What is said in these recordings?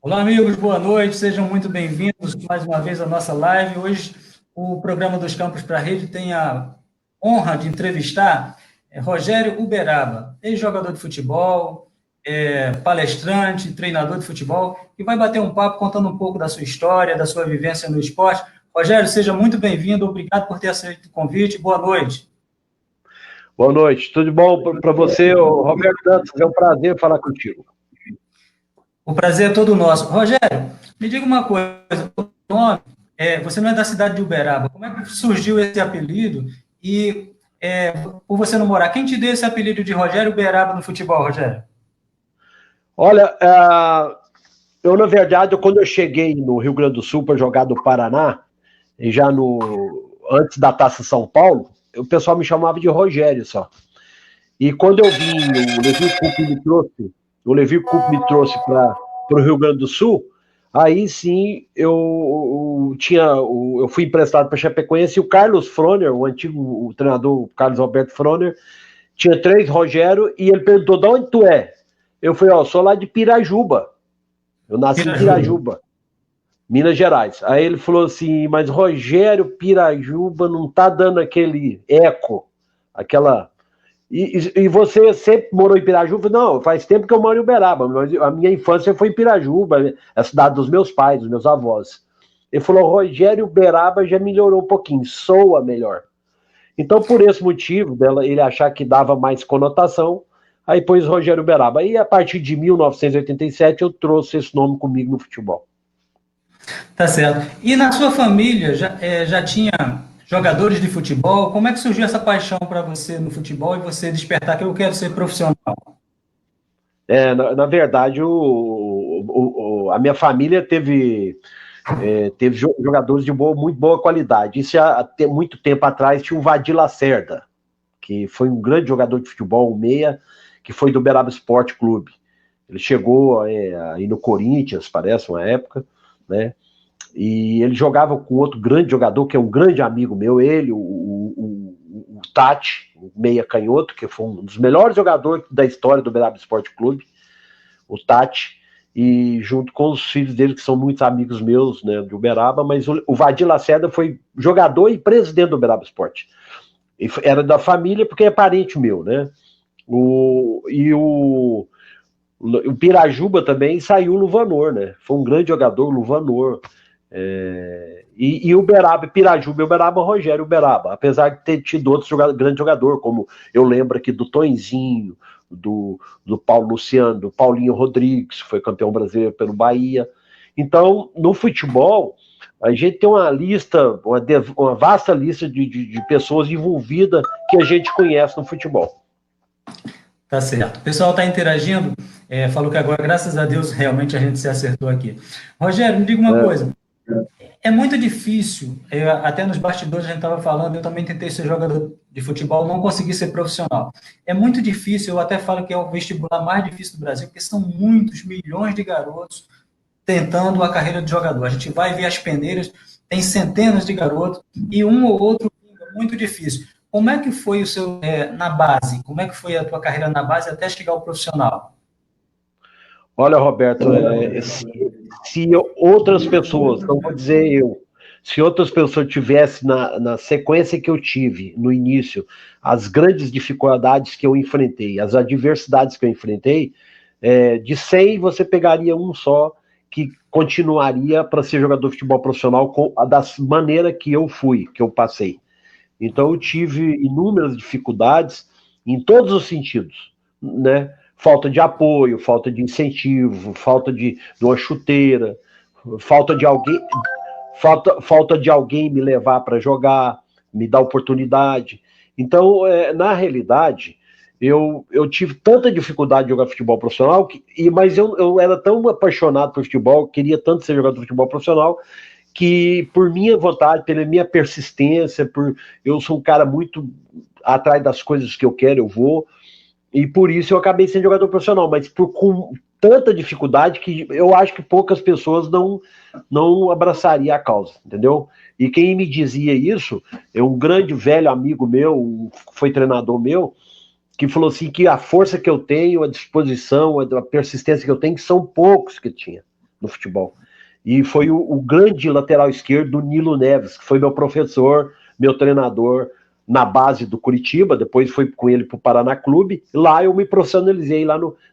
Olá, amigos, boa noite, sejam muito bem-vindos mais uma vez à nossa live. Hoje, o programa dos Campos para a Rede tem a honra de entrevistar Rogério Uberaba, ex-jogador de futebol, palestrante, treinador de futebol, que vai bater um papo contando um pouco da sua história, da sua vivência no esporte. Rogério, seja muito bem-vindo, obrigado por ter aceito o convite, boa noite. Boa noite, tudo bom para você, Roberto Dantas? É um prazer falar contigo. O prazer é todo nosso. Rogério, me diga uma coisa, o nome, você não é da cidade de Uberaba, como é que surgiu esse apelido? E por você não morar, quem te deu esse apelido de Rogério Uberaba no futebol, Rogério? Olha, na verdade, quando eu cheguei no Rio Grande do Sul para jogar do Paraná, e já antes da Taça São Paulo, o pessoal me chamava de Rogério só. E quando eu vim, o Levi Coupe me trouxe para o Rio Grande do Sul, aí sim eu fui emprestado para Chapecoense e o Carlos Froner, o treinador Carlos Alberto Froner, tinha 3 Rogério e ele perguntou: de onde tu é? Eu falei: sou lá de Pirajuba. Eu nasci em Pirajuba, Minas Gerais. Aí ele falou assim: mas Rogério Pirajuba não tá dando aquele eco, aquela. E você sempre morou em Pirajuba? Não, faz tempo que eu moro em Uberaba, mas a minha infância foi em Pirajuba, a cidade dos meus pais, dos meus avós. Ele falou: Rogério Uberaba já melhorou um pouquinho, soa melhor. Então, por esse motivo, ele achar que dava mais conotação, aí pôs Rogério Uberaba. E a partir de 1987 eu trouxe esse nome comigo no futebol. Tá certo. E na sua família já tinha jogadores de futebol? Como é que surgiu essa paixão para você no futebol e você despertar que eu quero ser profissional? Na verdade, a minha família teve jogadores de muito boa qualidade. Isso há muito tempo atrás tinha o Vadir Lacerda, que foi um grande jogador de futebol, um meia, que foi do Uberaba Esporte Clube. Ele chegou aí no Corinthians, parece, uma época, né? E ele jogava com outro grande jogador, que é um grande amigo meu, ele, o Tati, o meia canhoto, que foi um dos melhores jogadores da história do Uberaba Esporte Clube, o Tati, e junto com os filhos dele, que são muitos amigos meus, né, de Uberaba, mas o Vadir Lacerda foi jogador e presidente do Uberaba Esporte. Era da família, porque é parente meu, né? O Pirajuba também saiu o Luvanor, né? Foi um grande jogador, o Luvanor. E Uberaba, Pirajuba e Uberaba, Rogério Uberaba. Apesar de ter tido outros grandes jogadores, como eu lembro aqui do Tonzinho, do Paulo Luciano, do Paulinho Rodrigues, que foi campeão brasileiro pelo Bahia. Então, no futebol, a gente tem uma lista, uma vasta lista de pessoas envolvidas que a gente conhece no futebol. Tá certo. O pessoal está interagindo, falou que agora, graças a Deus, realmente a gente se acertou aqui. Rogério, me diga uma coisa. É muito difícil, até nos bastidores a gente estava falando, eu também tentei ser jogador de futebol, não consegui ser profissional. É muito difícil, eu até falo que é o vestibular mais difícil do Brasil, porque são muitos milhões de garotos tentando a carreira de jogador. A gente vai ver as peneiras, tem centenas de garotos, e um ou outro é muito difícil. Como é que foi o seu na base? Como é que foi a tua carreira na base até chegar ao profissional? Olha, Roberto, se outras pessoas, não vou dizer eu, se outras pessoas tivessem na sequência que eu tive no início, as grandes dificuldades que eu enfrentei, as adversidades que eu enfrentei, de 100 você pegaria um só que continuaria para ser jogador de futebol profissional da maneira que eu fui, que eu passei. Então eu tive inúmeras dificuldades em todos os sentidos, né? Falta de apoio, falta de incentivo, falta de uma chuteira, falta de alguém me levar para jogar, me dar oportunidade. Então, na realidade, eu tive tanta dificuldade de jogar futebol profissional, mas eu era tão apaixonado por futebol, queria tanto ser jogador de futebol profissional, que por minha vontade, pela minha persistência, eu sou um cara muito atrás das coisas que eu quero, eu vou, e por isso eu acabei sendo jogador profissional, mas com tanta dificuldade que eu acho que poucas pessoas não abraçariam a causa, entendeu? E quem me dizia isso é um grande velho amigo meu, foi treinador meu, que falou assim que a força que eu tenho, a disposição, a persistência que eu tenho, são poucos que tinha, no futebol. E foi o grande lateral esquerdo, Nilo Neves, que foi meu professor, meu treinador na base do Curitiba, depois fui com ele para o Paraná Clube, lá eu me profissionalizei,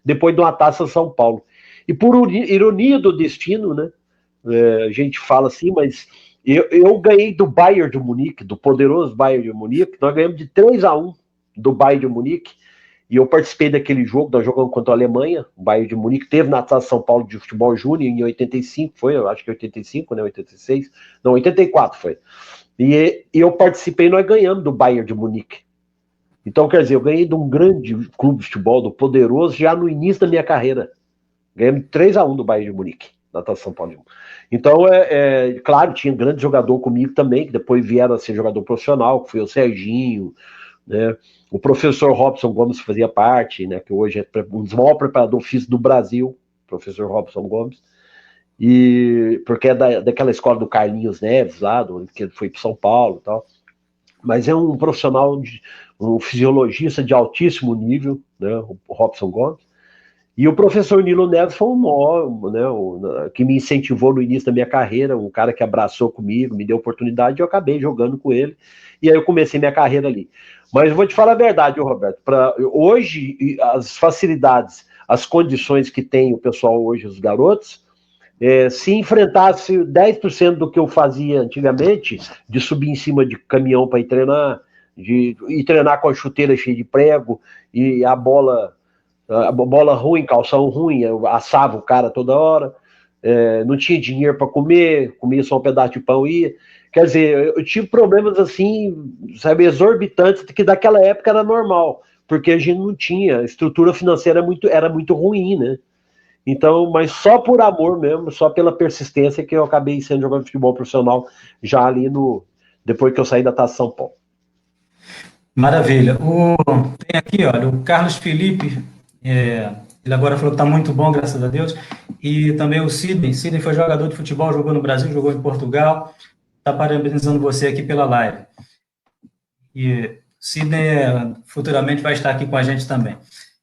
depois de uma Taça São Paulo. E por ironia do destino, né, a gente fala assim, mas eu ganhei do Bayern de Munique, do poderoso Bayern de Munique, nós ganhamos de 3-1 do Bayern de Munique, e eu participei daquele jogo, nós jogamos contra a Alemanha, o Bayern de Munique teve na Taça São Paulo de futebol júnior em 85, foi, eu acho que 85, né, 86, não, 84 foi. E eu participei, nós ganhamos do Bayern de Munique. Então, quer dizer, eu ganhei de um grande clube de futebol, do poderoso, já no início da minha carreira. Ganhamos 3-1 do Bayern de Munique, na Taça São Paulo. Então, claro, tinha um grande jogador comigo também, que depois vieram a ser jogador profissional, que foi o Serginho, né? O professor Robson Gomes fazia parte, né? Que hoje é um dos maiores preparadores físicos do Brasil, professor Robson Gomes, e porque é daquela escola do Carlinhos Neves, lá, que ele foi para São Paulo e tal. Mas é um profissional, um fisiologista de altíssimo nível, né? O Robson Gomes. E o professor Nilo Neves foi que me incentivou no início da minha carreira, um cara que abraçou comigo, me deu oportunidade, e eu acabei jogando com ele, e aí eu comecei minha carreira ali. Mas eu vou te falar a verdade, Roberto, hoje, as facilidades, as condições que tem o pessoal hoje, os garotos, se enfrentasse 10% do que eu fazia antigamente, de subir em cima de caminhão para ir treinar, de ir treinar com a chuteira cheia de prego, e a bola ruim, calção ruim, eu assava o cara toda hora, não tinha dinheiro para comer, comia só um pedaço de pão e ia. Quer dizer, eu tive problemas assim, sabe, exorbitantes, que daquela época era normal, porque a gente não tinha, a estrutura financeira era muito ruim, né? Então, mas só por amor mesmo, só pela persistência que eu acabei sendo jogador de futebol profissional já ali depois que eu saí da Taça São Paulo. Maravilha. Tem aqui, olha, o Carlos Felipe, ele agora falou que está muito bom, graças a Deus, e também o Sidney foi jogador de futebol, jogou no Brasil, jogou em Portugal, está parabenizando você aqui pela live. E Sidney futuramente vai estar aqui com a gente também.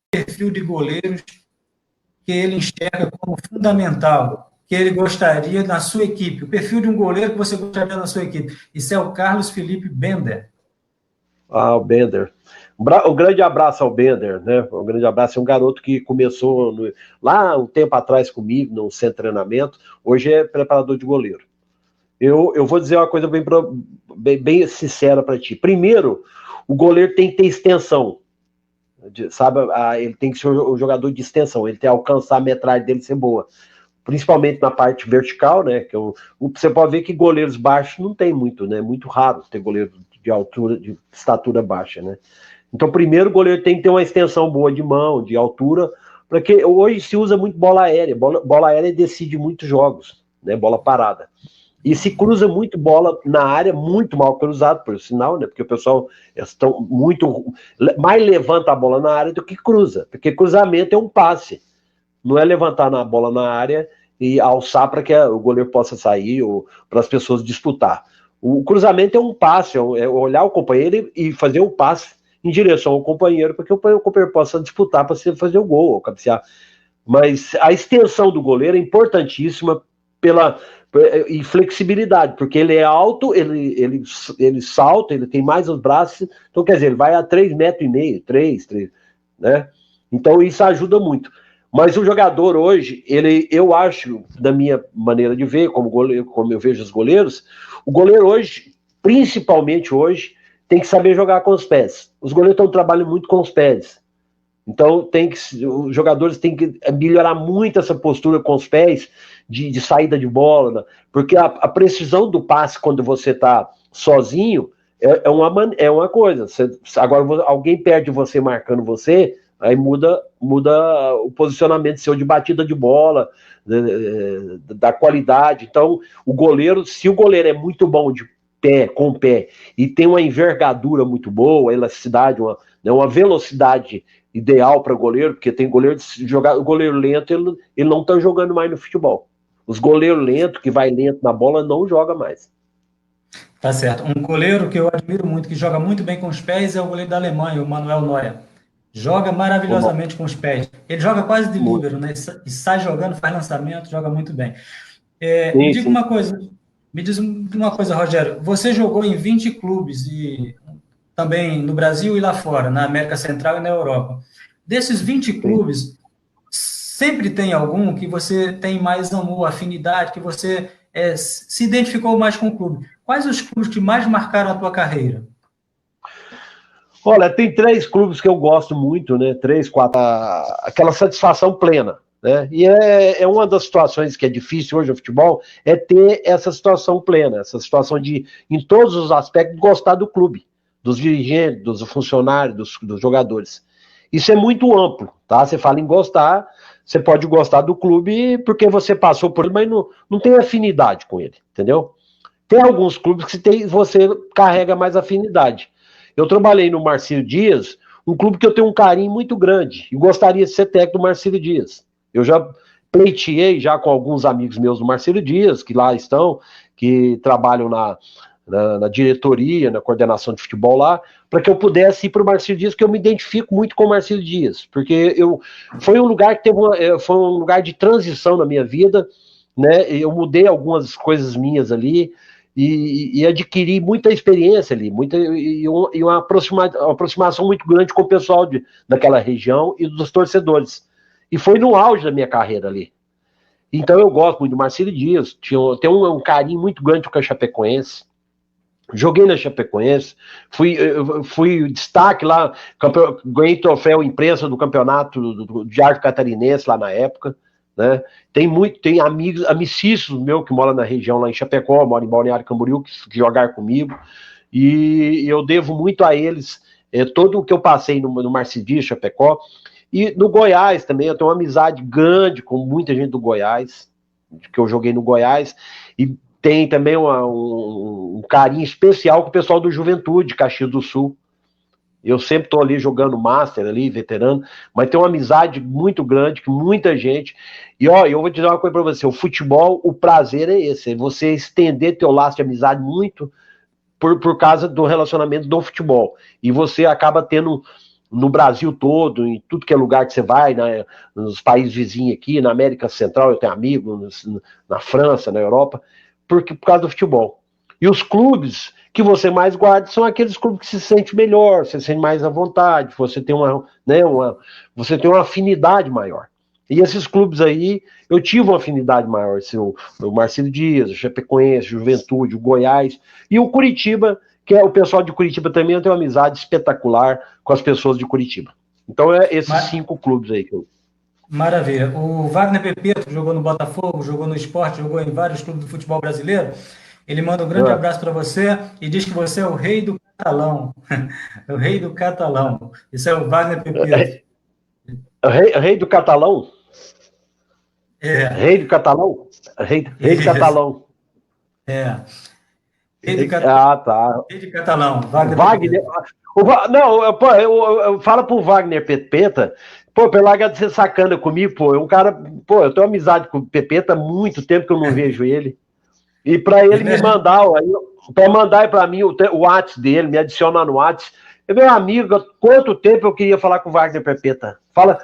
Perfil de goleiros que ele enxerga como fundamental, que ele gostaria na sua equipe, o perfil de um goleiro que você gostaria na sua equipe. Isso é o Carlos Felipe Bender. O Bender. Um grande abraço ao Bender, né? Um grande abraço. É um garoto que começou lá um tempo atrás comigo, no centro de treinamento. Hoje é preparador de goleiro. Eu vou dizer uma coisa bem sincera para ti. Primeiro, o goleiro tem que ter extensão. Sabe? Ele tem que ser um jogador de extensão. Ele tem que alcançar a metragem dele ser boa. Principalmente na parte vertical, né? Você pode ver que goleiros baixos não tem muito, né? Muito raro ter goleiro de altura, de estatura baixa, né? Então, primeiro, o goleiro tem que ter uma extensão boa de mão, de altura, porque hoje se usa muito bola aérea. Bola aérea decide muitos jogos, né? Bola parada. E se cruza muito bola na área, muito mal cruzado, por sinal, né? Porque o pessoal estão mais levanta a bola na área do que cruza, porque cruzamento é um passe, não é levantar a bola na área e alçar para que o goleiro possa sair ou para as pessoas disputar. O cruzamento é um passe, é olhar o companheiro e fazer o passe em direção ao companheiro, para que o companheiro possa disputar para você fazer o gol ou cabecear. Mas a extensão do goleiro é importantíssima e flexibilidade, porque ele é alto, ele salta, ele tem mais os braços, então quer dizer, ele vai a 3,5 metros, 3, né? Então isso ajuda muito. Mas o jogador hoje, eu acho, da minha maneira de ver, como eu vejo os goleiros, o goleiro hoje, principalmente hoje, tem que saber jogar com os pés. Os goleiros estão trabalhando muito com os pés. Então, os jogadores têm que melhorar muito essa postura com os pés, de saída de bola, porque a precisão do passe quando você está sozinho é uma coisa. Agora, alguém perde você marcando você, aí muda o posicionamento seu de batida de bola, da qualidade. Então, se o goleiro é muito bom de pé, com o pé, e tem uma envergadura muito boa, elasticidade, uma velocidade ideal para goleiro, porque tem goleiro o goleiro lento, ele não está jogando mais no futebol. Os goleiros lentos, que vai lento na bola, não joga mais. Tá certo. Um goleiro que eu admiro muito, que joga muito bem com os pés, é o goleiro da Alemanha, o Manuel Neuer. Joga maravilhosamente com os pés. Ele joga quase de Muito. líbero, né? E sai jogando, faz lançamento, joga muito bem. Me Sim, diga sim. uma coisa, Rogério. Você jogou em 20 clubes e também no Brasil e lá fora, na América Central e na Europa. Desses 20 Sim. clubes, sempre tem algum que você tem mais amor, afinidade, que você se identificou mais com o clube. Quais os clubes que mais marcaram a tua carreira? Olha, tem 3 clubes que eu gosto muito, né? 3, 4, aquela satisfação plena, né? E é uma das situações que é difícil hoje no futebol, é ter essa situação plena, essa situação de, em todos os aspectos, gostar do clube, dos dirigentes, dos funcionários, dos jogadores. Isso é muito amplo, tá? Você fala em gostar, você pode gostar do clube porque você passou por ele, mas não tem afinidade com ele, entendeu? Tem alguns clubes que você carrega mais afinidade. Eu trabalhei no Marcílio Dias, um clube que eu tenho um carinho muito grande, e gostaria de ser técnico do Marcílio Dias. Eu já pleiteei já com alguns amigos meus do Marcílio Dias, que lá estão, que trabalham na diretoria, na coordenação de futebol lá, para que eu pudesse ir para o Marcílio Dias, porque eu me identifico muito com o Marcílio Dias, porque foi um lugar que foi um lugar de transição na minha vida, né? Eu mudei algumas coisas minhas ali, e adquiri muita experiência ali, uma aproximação muito grande com o pessoal daquela região e dos torcedores. E foi no auge da minha carreira ali. Então eu gosto muito do Marcílio Dias, tenho um carinho muito grande com a Chapecoense. Joguei na Chapecoense, fui destaque lá, ganhei troféu imprensa do campeonato do Diário Catarinense lá na época, né? Tem amigos, amicícios meu que moram na região lá em Chapecó, moram em Balneário Camboriú, que jogaram comigo, e eu devo muito a eles todo o que eu passei no Marcílio Chapecó, e no Goiás também, eu tenho uma amizade grande com muita gente do Goiás, que eu joguei no Goiás, e tem também um carinho especial com o pessoal do Juventude, Caxias do Sul. Eu sempre estou ali jogando Master, ali, veterano, mas tem uma amizade muito grande com muita gente. E ó, eu vou dizer uma coisa para você: o futebol, o prazer é esse, é você estender teu laço de amizade muito por causa do relacionamento do futebol. E você acaba tendo no Brasil todo, em tudo que é lugar que você vai, nos países vizinhos aqui, na América Central, eu tenho amigos, na França, na Europa, por causa do futebol. E os clubes que você mais guarda são aqueles clubes que se sente melhor, você se sente mais à vontade, você tem você tem uma afinidade maior. E esses clubes aí, eu tive uma afinidade maior, o Marcílio Dias, o Chapecoense, o Juventude, o Goiás, e o Curitiba, que é o pessoal de Curitiba também, eu tenho uma amizade espetacular com as pessoas de Curitiba. Então é esses 5 clubes aí que eu... Maravilha. O Wagner Pepeto jogou no Botafogo, jogou no Sport, jogou em vários clubes do futebol brasileiro. Ele manda um grande abraço para você e diz que você é o rei do catalão. O rei do catalão. Isso é o Wagner Pepeto. Rei do catalão? É. Rei do catalão? Rei do catalão. É. Rei do catalão. Ah, tá. Rei do catalão. Wagner. Não, fala pro Wagner Pepeta, pô, pelo larga de ser sacana comigo, pô, é um cara, pô, eu tenho amizade com o Pepeta há muito tempo que eu não vejo ele. E para ele me mandar, para mandar para mim o WhatsApp dele, me adicionar no WhatsApp. Meu amigo, há quanto tempo eu queria falar com o Wagner Pepeta? Fala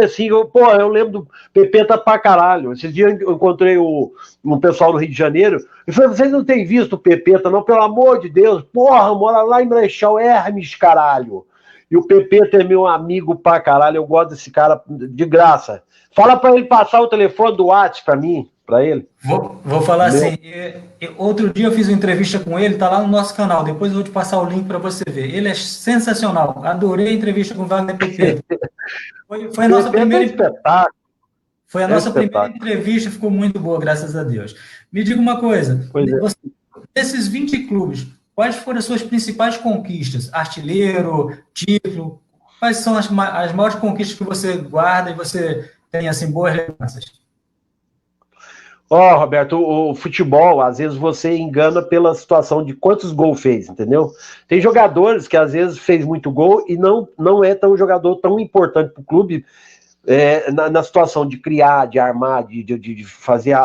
assim, eu lembro do Pepeta pra caralho. Esses dias eu encontrei um pessoal do Rio de Janeiro e falei, vocês não têm visto o Pepeta, não? Pelo amor de Deus, porra, mora lá em Brechão, Hermes, caralho. E o Pepeta é meu amigo pra caralho, eu gosto desse cara de graça. Fala pra ele passar o telefone do WhatsApp pra mim, pra ele. Vou falar assim, outro dia eu fiz uma entrevista com ele, tá lá no nosso canal, depois eu vou te passar o link para você ver. Ele é sensacional, adorei a entrevista com o Wagner Pepeto. Foi a nossa primeira entrevista, ficou muito boa, graças a Deus. Me diga uma coisa, desses 20 clubes, quais foram as suas principais conquistas? Artilheiro, título, quais são as maiores conquistas que você guarda e você tem assim boas lembranças? Roberto, o futebol, às vezes você engana pela situação de quantos gols fez, entendeu? Tem jogadores que às vezes fez muito gol e não é tão jogador tão importante para o clube na situação de criar, de armar, de fazer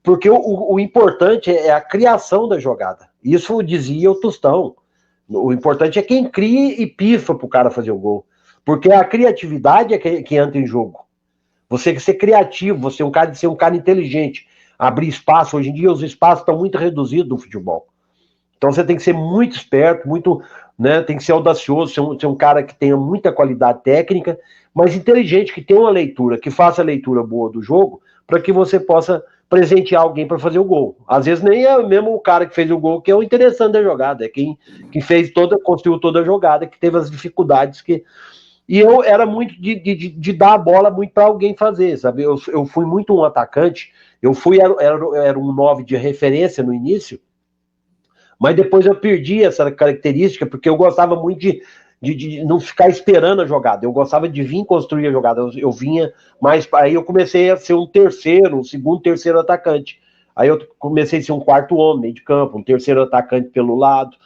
porque o importante é a criação da jogada. Isso dizia o Tostão. O importante é quem cria e pifa para o cara fazer o gol. Porque a criatividade é que entra em jogo. Você ser criativo, você ser um cara inteligente, abrir espaço. Hoje em dia os espaços estão muito reduzidos no futebol. Então você tem que ser muito esperto, muito, né, tem que ser audacioso, ser um cara que tenha muita qualidade técnica, mas inteligente, que tenha uma leitura, que faça a leitura boa do jogo, para que você possa presentear alguém para fazer o gol. Às vezes nem é mesmo o cara que fez o gol que é o interessante da jogada, é quem construiu toda a jogada, que teve as dificuldades que... E eu era muito de dar a bola muito para alguém fazer, sabe? Eu fui muito um atacante, era um 9 de referência no início, mas depois eu perdi essa característica, porque eu gostava muito de não ficar esperando a jogada, eu gostava de vir construir a jogada, eu vinha mais, aí eu comecei a ser um segundo, terceiro atacante, aí eu comecei a ser um quarto homem de campo, um terceiro atacante pelo lado,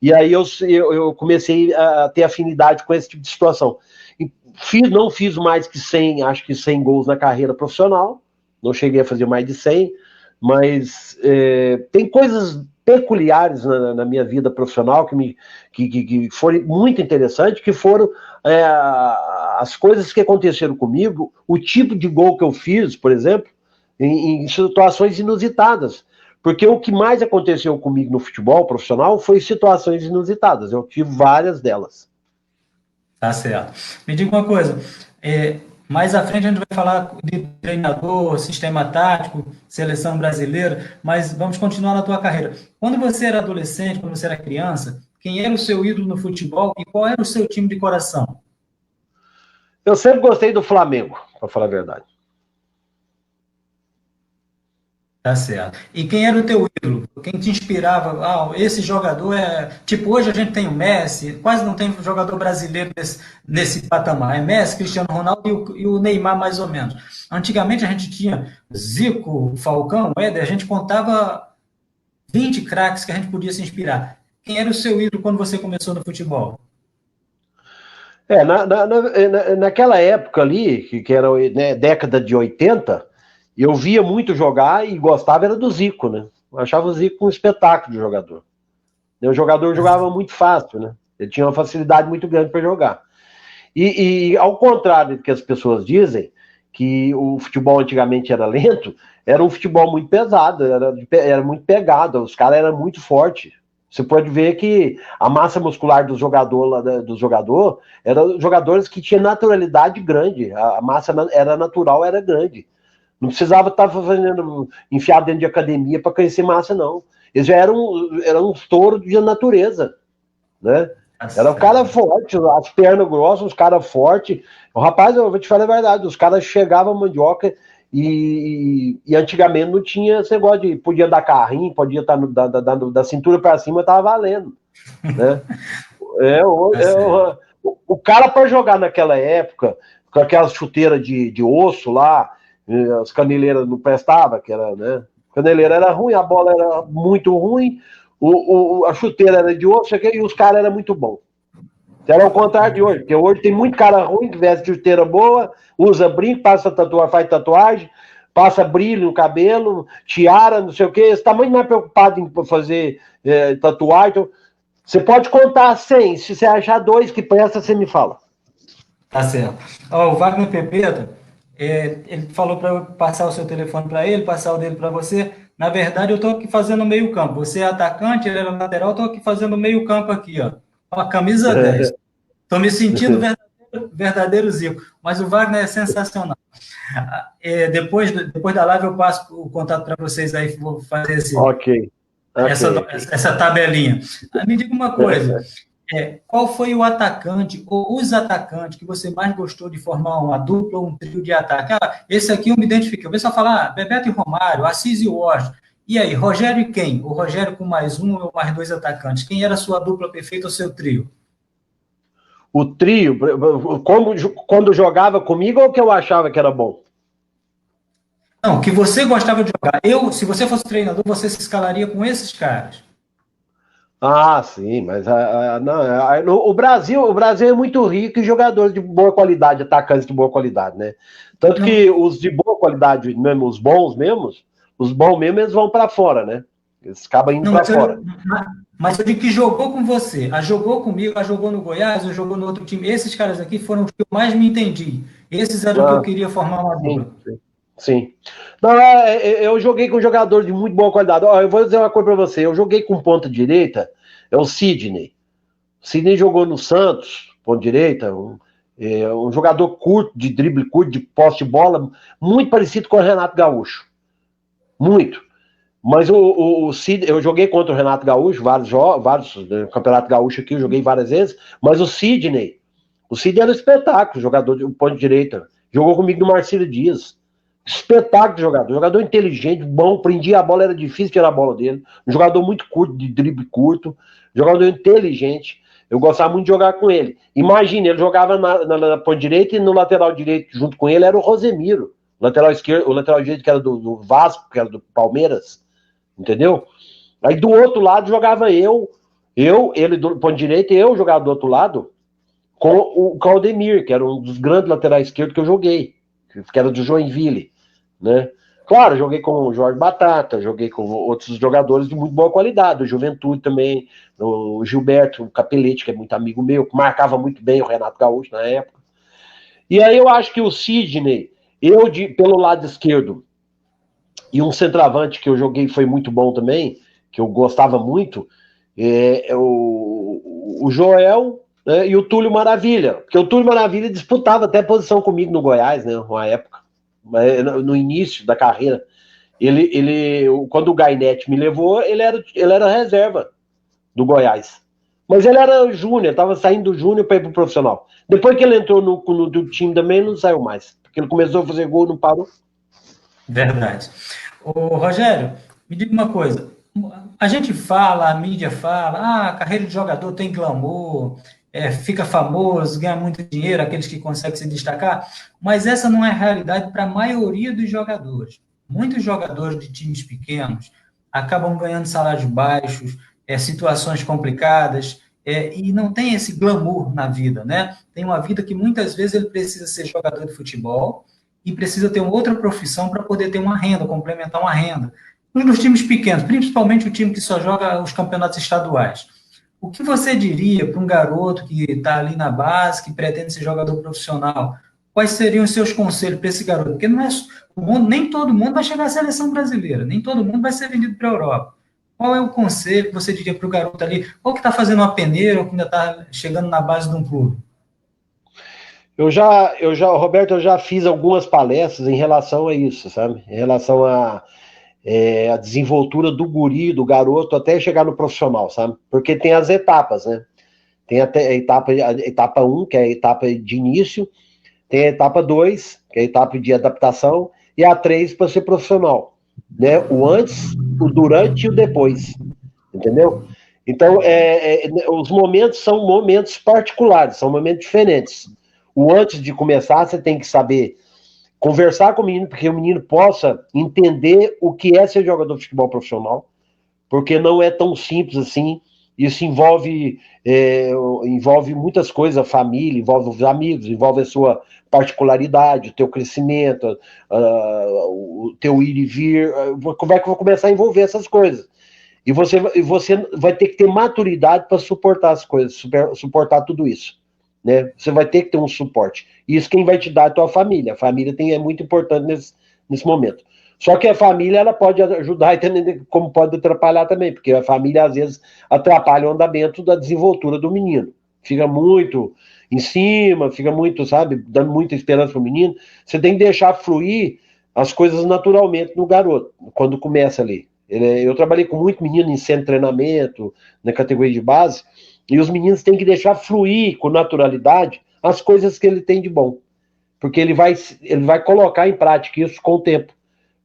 e aí eu comecei a ter afinidade com esse tipo de situação. Não fiz mais que 100 gols na carreira profissional, não cheguei a fazer mais de 100, mas tem coisas peculiares na minha vida profissional que foram muito interessantes, que foram as coisas que aconteceram comigo, o tipo de gol que eu fiz, por exemplo, em situações inusitadas. Porque o que mais aconteceu comigo no futebol profissional foi situações inusitadas. Eu tive várias delas. Tá certo. Me diga uma coisa, mais à frente a gente vai falar de treinador, sistema tático, seleção brasileira, mas vamos continuar na tua carreira. Quando você era adolescente, quando você era criança, quem era o seu ídolo no futebol e qual era o seu time de coração? Eu sempre gostei do Flamengo, para falar a verdade. Tá certo. E quem era o teu ídolo? Quem te inspirava? Ah, esse jogador é... Tipo, hoje a gente tem o Messi, quase não tem jogador brasileiro nesse patamar. É Messi, Cristiano Ronaldo e o Neymar, mais ou menos. Antigamente a gente tinha Zico, Falcão, Éder, a gente contava 20 craques que a gente podia se inspirar. Quem era o seu ídolo quando você começou no futebol? Naquela época ali, que era, né, década de 80, eu via muito jogar e gostava era do Zico, né? Eu achava o Zico um espetáculo de jogador. O jogador jogava muito fácil, né? Ele tinha uma facilidade muito grande para jogar. E ao contrário do que as pessoas dizem, que o futebol antigamente era lento, era um futebol muito pesado, era muito pegado, os caras eram muito fortes. Você pode ver que a massa muscular do jogador eram jogadores que tinham naturalidade grande, a massa era natural, era grande. Não precisava estar enfiado dentro de academia para crescer massa, não. Eles já eram uns touros de natureza, né? Era um cara forte, as pernas grossas, os caras fortes. O rapaz, eu vou te falar a verdade, os caras chegavam a mandioca e antigamente não tinha esse negócio de podia dar carrinho, podia estar da cintura para cima, tava valendo, né? O cara para jogar naquela época, com aquelas chuteiras de osso lá, as caneleiras não prestavam, que era, né? A caneleira era ruim, a bola era muito ruim, a chuteira era de osso, e os caras eram muito bons. Era o contrário de hoje, porque hoje tem muito cara ruim que veste chuteira boa, usa brinco, passa tatuagem, faz tatuagem, passa brilho no cabelo, tiara, não sei o quê. Você está muito mais preocupado em fazer tatuagem. Então, você pode contar 100, se você achar 2 que presta, você me fala. Tá certo. O Wagner Pepeta, ele falou para eu passar o seu telefone para ele, passar o dele para você. Na verdade, eu estou aqui fazendo meio campo. Você é atacante, ele era lateral, estou aqui fazendo meio campo aqui, ó. A camisa 10. Estou me sentindo verdadeiro Zico. Mas o Wagner é sensacional. Depois da live eu passo o contato para vocês aí, vou fazer essa tabelinha. Me diga uma coisa. Qual foi o atacante ou os atacantes que você mais gostou de formar uma dupla ou um trio de ataque? Esse aqui eu me identifiquei. O pessoal fala, Bebeto e Romário, Assis e Washington. E aí, Rogério e quem? O Rogério com mais um ou mais 2 atacantes? Quem era a sua dupla perfeita ou seu trio? O trio, quando jogava comigo ou que eu achava que era bom? Não, que você gostava de jogar. Se você fosse treinador, você se escalaria com esses caras. Ah, sim, mas o Brasil é muito rico em jogadores de boa qualidade, atacantes de boa qualidade, né? Tanto que os de boa qualidade, mesmo os bons mesmo, eles vão para fora, né? Eles acabam indo para fora. Mas eu digo que jogou com você, jogou comigo, jogou no Goiás, ou jogou no outro time. Esses caras aqui foram os que eu mais me entendi. Esses eram que eu queria formar uma sim, dupla. sim. Sim. Não, eu joguei com jogadores de muito boa qualidade. Ó, eu vou dizer uma coisa para você. Eu joguei com ponta direita, é o Sidney. O Sidney jogou no Santos, ponta direita, um jogador curto, de drible curto, de posse de bola, muito parecido com o Renato Gaúcho. Muito. Mas o Sidney, eu joguei contra o Renato Gaúcho, vários Campeonato Gaúcho aqui, eu joguei várias vezes, mas o Sidney era um espetáculo, jogador de ponta direita. Jogou comigo no Marcílio Dias. Espetáculo de jogador. Jogador inteligente, bom, prendia a bola, era difícil tirar a bola dele. Um jogador muito curto, de drible curto. Jogador inteligente. Eu gostava muito de jogar com ele. Imagina, ele jogava na ponta direita e no lateral direito, junto com ele, era o Rosemiro. O lateral esquerdo, o lateral direito que era do Vasco, que era do Palmeiras. Entendeu? Aí do outro lado jogava ele do ponto direito e eu jogava do outro lado com o Claudemir, que era um dos grandes laterais esquerdos que eu joguei, que era do Joinville, né? Claro, joguei com o Jorge Batata, joguei com outros jogadores de muito boa qualidade, o Juventude também, o Gilberto o Capelete, que é muito amigo meu, que marcava muito bem o Renato Gaúcho na época. E aí eu acho que o Sidney, pelo lado esquerdo, e um centroavante que eu joguei foi muito bom também, que eu gostava muito, o Joel, né, e o Túlio Maravilha. Porque o Túlio Maravilha disputava até posição comigo no Goiás, né, uma época, no início da carreira. Quando o Gainete me levou, ele era reserva do Goiás. Mas ele era júnior, estava saindo do júnior para ir para o profissional. Depois que ele entrou no time também, não saiu mais. Porque ele começou a fazer gol e não parou. Verdade. Ô, Rogério, me diga uma coisa. A gente fala, a mídia fala, a carreira de jogador tem glamour, fica famoso, ganha muito dinheiro, aqueles que conseguem se destacar, mas essa não é a realidade para a maioria dos jogadores. Muitos jogadores de times pequenos acabam ganhando salários baixos, situações complicadas, e não tem esse glamour na vida, né? Tem uma vida que muitas vezes ele precisa ser jogador de futebol, e precisa ter uma outra profissão para poder ter uma renda, complementar uma renda. Nos times pequenos, principalmente o time que só joga os campeonatos estaduais. O que você diria para um garoto que está ali na base, que pretende ser jogador profissional? Quais seriam os seus conselhos para esse garoto? Porque não é o mundo, nem todo mundo vai chegar à seleção brasileira, nem todo mundo vai ser vendido para a Europa. Qual é o conselho que você diria para o garoto ali, ou que está fazendo uma peneira, ou que ainda está chegando na base de um clube? Roberto, eu já fiz algumas palestras em relação a isso, sabe? Em relação a desenvoltura do guri, do garoto, até chegar no profissional, sabe? Porque tem as etapas, né? Tem até a etapa 1, que é a etapa de início, tem a etapa 2, que é a etapa de adaptação, e a 3 para ser profissional, né? O antes, o durante e o depois, entendeu? Então, os momentos são momentos particulares, são momentos diferentes. O antes de começar, você tem que saber conversar com o menino, porque o menino possa entender o que é ser jogador de futebol profissional, porque não é tão simples assim. Isso envolve muitas coisas, a família, envolve os amigos, envolve a sua particularidade, o teu crescimento, o teu ir e vir. Vai começar a envolver essas coisas. E você vai ter que ter maturidade para suportar as coisas, suportar tudo isso. Né? Você vai ter que ter um suporte. Isso quem vai te dar é a tua família. A família é muito importante nesse momento. Só que a família ela pode ajudar e também, como pode atrapalhar também, porque a família às vezes atrapalha o andamento da desenvoltura do menino. Fica muito em cima, fica muito, sabe, dando muita esperança para o menino. Você tem que deixar fluir as coisas naturalmente no garoto, quando começa ali. Eu trabalhei com muito menino em centro de treinamento, na categoria de base, e os meninos têm que deixar fluir com naturalidade as coisas que ele tem de bom. Porque ele vai colocar em prática isso com o tempo.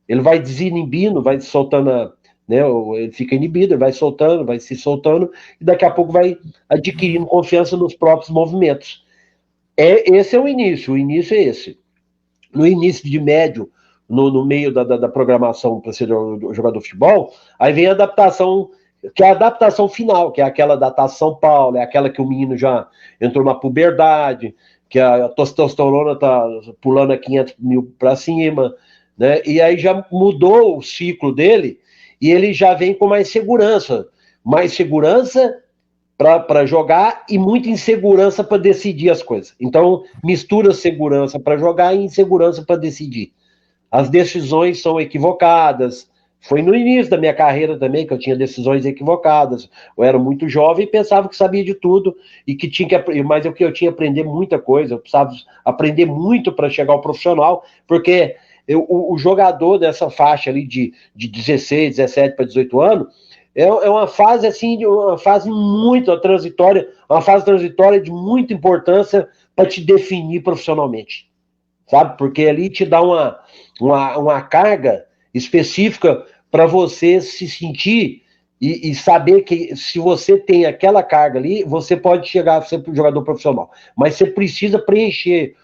Ele vai desinibindo, vai soltando, né, ele fica inibido, ele vai soltando, vai se soltando, e daqui a pouco vai adquirindo confiança nos próprios movimentos. Esse é o início é esse. No início de médio, no meio da programação para ser jogador de futebol, aí vem a adaptação, que é a adaptação final, que é aquela da Taça São Paulo, é aquela que o menino já entrou na puberdade, que a testosterona tá pulando a 500 mil para cima, né? E aí já mudou o ciclo dele e ele já vem com mais segurança, mais segurança para jogar e muita insegurança para decidir as coisas. Então, mistura segurança para jogar e insegurança para decidir. As decisões são equivocadas. Foi no início da minha carreira também que eu tinha decisões equivocadas. Eu era muito jovem e pensava que sabia de tudo e que tinha que, mas eu tinha que aprender muita coisa. Eu precisava aprender muito para chegar ao profissional, porque o jogador dessa faixa ali de 16, 17 para 18 anos é uma fase assim, uma fase muito transitória, uma fase transitória de muita importância para te definir profissionalmente, sabe? Porque ali te dá uma carga específica para você se sentir e saber que se você tem aquela carga ali, você pode chegar a ser um jogador profissional. Mas você precisa preencher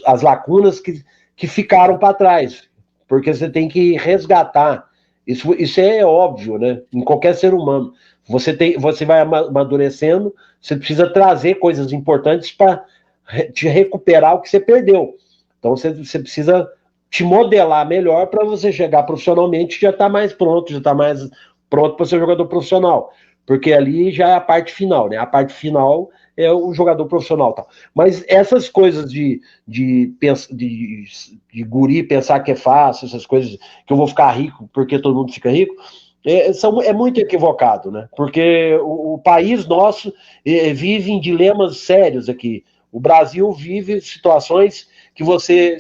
as lacunas que ficaram para trás, porque você tem que resgatar. Isso é óbvio, né? Em qualquer ser humano. Você vai amadurecendo, você precisa trazer coisas importantes para te recuperar o que você perdeu. Então você precisa te modelar melhor para você chegar profissionalmente, já está mais pronto para ser jogador profissional, porque ali já é a parte final, né? A parte final é o jogador profissional, tá? Mas essas coisas de guri pensar que é fácil, essas coisas que eu vou ficar rico porque todo mundo fica rico, é muito equivocado, né? Porque o país nosso vive em dilemas sérios aqui. O Brasil vive situações que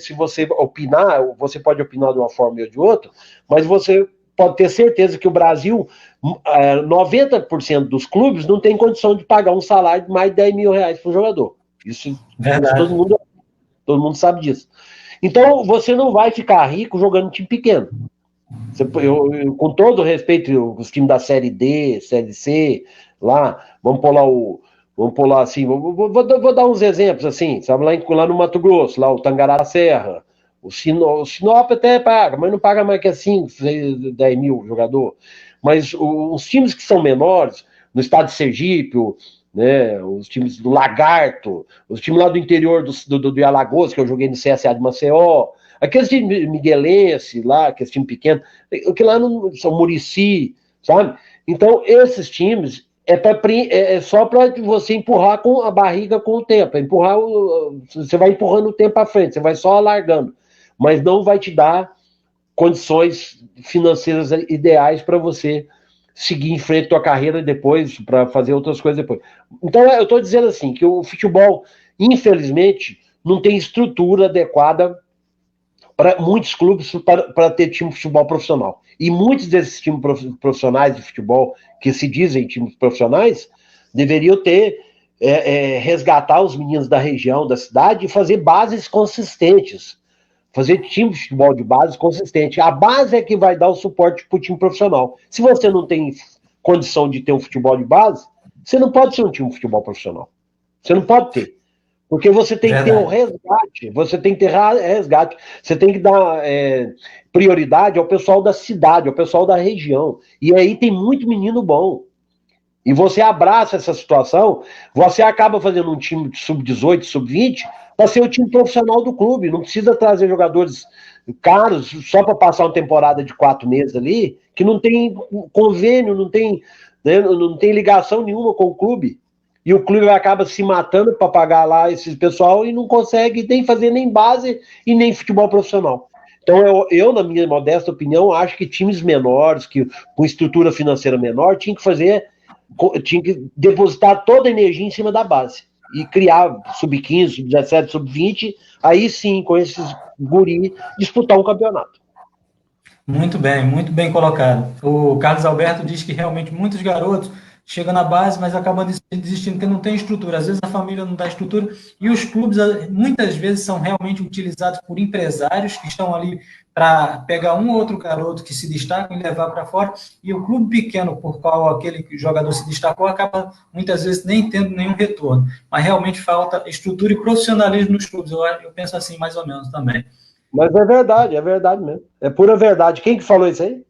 se você opinar, você pode opinar de uma forma ou de outra, mas você pode ter certeza que o Brasil, 90% dos clubes não tem condição de pagar um salário de mais de 10 mil reais para um jogador. Isso todo mundo sabe disso. Então, você não vai ficar rico jogando em time pequeno. Com todo respeito, os times da Série D, Série C, lá, vamos pular assim, vou dar uns exemplos assim, sabe, lá no Mato Grosso, lá o Tangará da Serra, o Sinop até paga, mas não paga mais que 5, 10 mil jogador. Mas os times que são menores, no estado de Sergipe, né, os times do Lagarto, os times lá do interior do Alagoas, que eu joguei no CSA de Maceió, aqueles times miguelense lá, aqueles times pequenos, que lá são Murici, sabe? Então, esses times é só para você empurrar com a barriga com o tempo. Você vai empurrando o tempo à frente, você vai só alargando. Mas não vai te dar condições financeiras ideais para você seguir em frente à tua carreira depois, para fazer outras coisas depois. Então, eu estou dizendo assim, que o futebol, infelizmente, não tem estrutura adequada para muitos clubes para ter time de futebol profissional. E muitos desses times profissionais de futebol, que se dizem times profissionais, deveriam resgatar os meninos da região, da cidade, e fazer bases consistentes. Fazer time de futebol de base consistente. A base é que vai dar o suporte para o time profissional. Se você não tem condição de ter um futebol de base, você não pode ser um time de futebol profissional. Você não pode ter. Porque você tem que ter um resgate, você tem que dar prioridade ao pessoal da cidade, ao pessoal da região. E aí tem muito menino bom. E você abraça essa situação, você acaba fazendo um time de sub-18, sub-20, para ser o time profissional do clube. Não precisa trazer jogadores caros só para passar uma temporada de 4 meses ali, que não tem convênio, não tem ligação nenhuma com o clube. E o clube acaba se matando para pagar lá esse pessoal e não consegue nem fazer nem base e nem futebol profissional. Então, eu, na minha modesta opinião, acho que times menores, com estrutura financeira menor, tinha que depositar toda a energia em cima da base. E criar sub-15, sub-17, sub-20, aí sim, com esses guri, disputar um campeonato. Muito bem colocado. O Carlos Alberto diz que realmente muitos garotos chegam na base, mas acabam desistindo porque não tem estrutura. Às vezes a família não dá estrutura e os clubes muitas vezes são realmente utilizados por empresários que estão ali para pegar um ou outro garoto que se destaca e levar para fora, e o clube pequeno por qual aquele jogador se destacou acaba muitas vezes nem tendo nenhum retorno. Mas realmente falta estrutura e profissionalismo nos clubes. Eu penso assim mais ou menos também. Mas é verdade mesmo. É pura verdade. Quem que falou isso aí?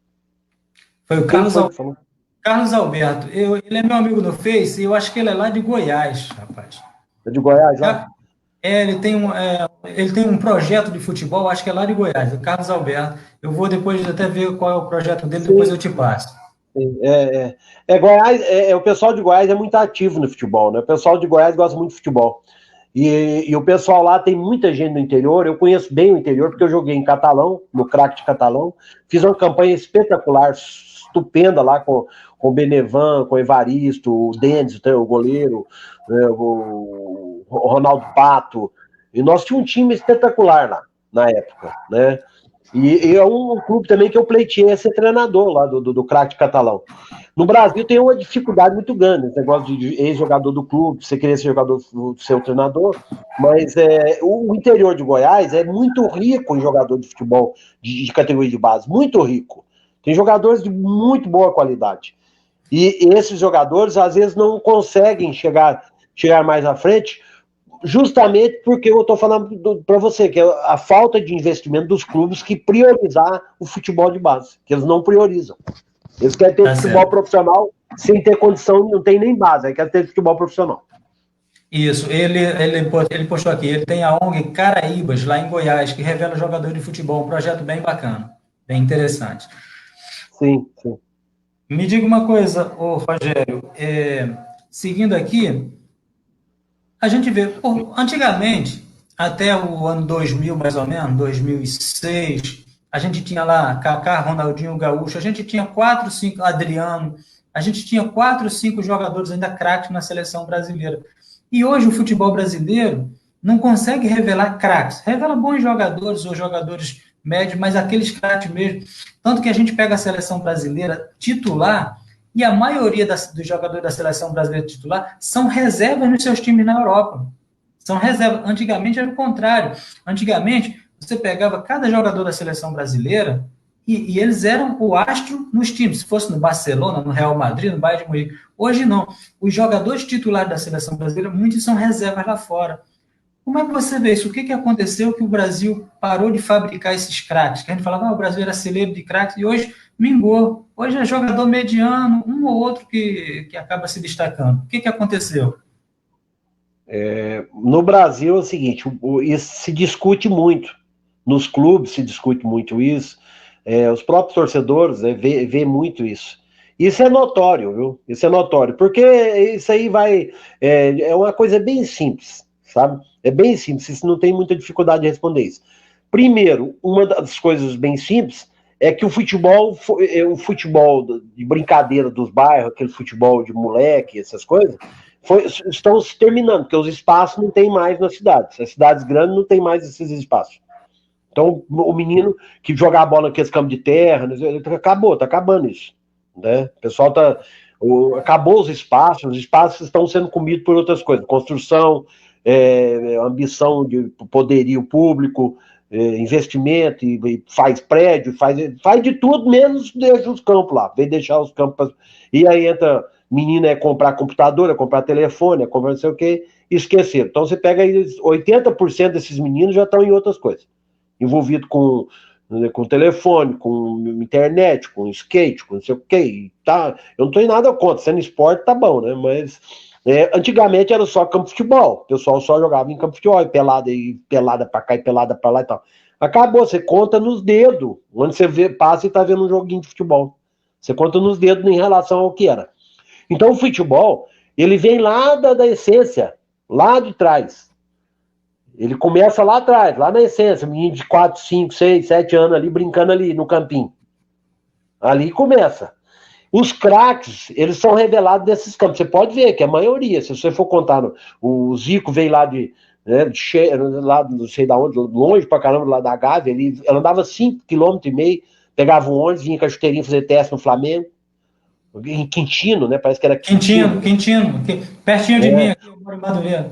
Foi o Carlos Alberto. Carlos Alberto, ele é meu amigo no Face e eu acho que ele é lá de Goiás, rapaz. É de Goiás, já? Ele tem um projeto de futebol, acho que é lá de Goiás, o Carlos Alberto. Eu vou depois até ver qual é o projeto dele, depois eu te passo. Goiás, o pessoal de Goiás é muito ativo no futebol, né? O pessoal de Goiás gosta muito de futebol. E o pessoal lá tem muita gente no interior. Eu conheço bem o interior, porque eu joguei em Catalão, no craque de Catalão. Fiz uma campanha espetacular, estupenda lá com o Benevan, com o Evaristo, o Denis, o goleiro, né, o Ronaldo Pato. E nós tínhamos um time espetacular lá, na época, né? E é um clube também que eu pleiteei ser treinador lá do craque de Catalão. No Brasil tem uma dificuldade muito grande, esse negócio de ex-jogador do clube, você querer ser jogador do seu treinador, mas o interior de Goiás é muito rico em jogador de futebol de categoria de base, muito rico. Tem jogadores de muito boa qualidade. E esses jogadores, às vezes, não conseguem chegar mais à frente, justamente porque eu estou falando para você, que é a falta de investimento dos clubes que priorizar o futebol de base, que eles não priorizam. Eles querem ter futebol profissional sem ter condição, não tem nem base, aí querem ter futebol profissional. Isso, ele postou aqui, ele tem a ONG Caraíbas, lá em Goiás, que revela jogador de futebol, um projeto bem bacana, bem interessante. Sim. Me diga uma coisa, Rogério, seguindo aqui, a gente vê, antigamente, até o ano 2000, mais ou menos, 2006, a gente tinha lá Kaká, Ronaldinho Gaúcho, a gente tinha 4, 5, Adriano, a gente tinha 4, 5 jogadores ainda craques na seleção brasileira. E hoje o futebol brasileiro não consegue revelar craques, revela bons jogadores ou jogadores médios, mas aqueles craques mesmo. Tanto que a gente pega a seleção brasileira titular e a maioria dos jogadores da seleção brasileira titular são reservas nos seus times na Europa. São reservas. Antigamente era o contrário. Antigamente, você pegava cada jogador da seleção brasileira e eles eram o astro nos times. Se fosse no Barcelona, no Real Madrid, no Bayern de Munique. Hoje não. Os jogadores titulares da seleção brasileira, muitos são reservas lá fora. Como é que você vê isso? O que aconteceu que o Brasil parou de fabricar esses craques? Que a gente falava, o Brasil era celebre de craques, e hoje mingou. Hoje é jogador mediano, um ou outro que acaba se destacando. O que aconteceu? No Brasil é o seguinte, isso se discute muito. Nos clubes se discute muito isso. Os próprios torcedores vê muito isso. Isso é notório, viu? Isso é notório, porque isso aí é uma coisa bem simples, sabe? É bem simples, isso não tem muita dificuldade de responder isso. Primeiro, uma das coisas bem simples é que o futebol de brincadeira dos bairros, aquele futebol de moleque, essas coisas, estão se terminando, porque os espaços não tem mais nas cidades. As cidades grandes não tem mais esses espaços. Então, o menino que jogar a bola naqueles campos de terra, tá acabando isso. Né? O pessoal acabou os espaços estão sendo comidos por outras coisas, construção, ambição de poderio público, investimento, e faz prédio, faz de tudo, menos deixa os campos lá, vem deixar os campos, e aí entra menina comprar computador, comprar telefone, comprar não sei o que, esquecer. Então você pega aí, 80% desses meninos já estão em outras coisas, envolvido com telefone, com internet, com skate, com não sei o que, tá? Eu não tô em nada contra, sendo esporte tá bom, né? Mas antigamente era só campo de futebol, o pessoal só jogava em campo de futebol, e pelada pra cá, e pelada pra lá e tal. Acabou, você conta nos dedos, onde você passa e tá vendo um joguinho de futebol. Você conta nos dedos em relação ao que era. Então o futebol, ele vem lá da essência, lá de trás. Ele começa lá atrás, lá na essência, menino de 4, 5, 6, 7 anos ali, brincando ali no campinho. Ali começa. Os craques, eles são revelados desses campos. Você pode ver que a maioria, se você for contar, o Zico veio lá lá não sei da onde, longe pra caramba, lá da Gávea, ele andava 5,5 km, pegava um ônibus, vinha com a chuteirinha fazer teste no Flamengo, em Quintino, né? Parece que era Quintino, pertinho de mim aqui, eu moro em Madureira.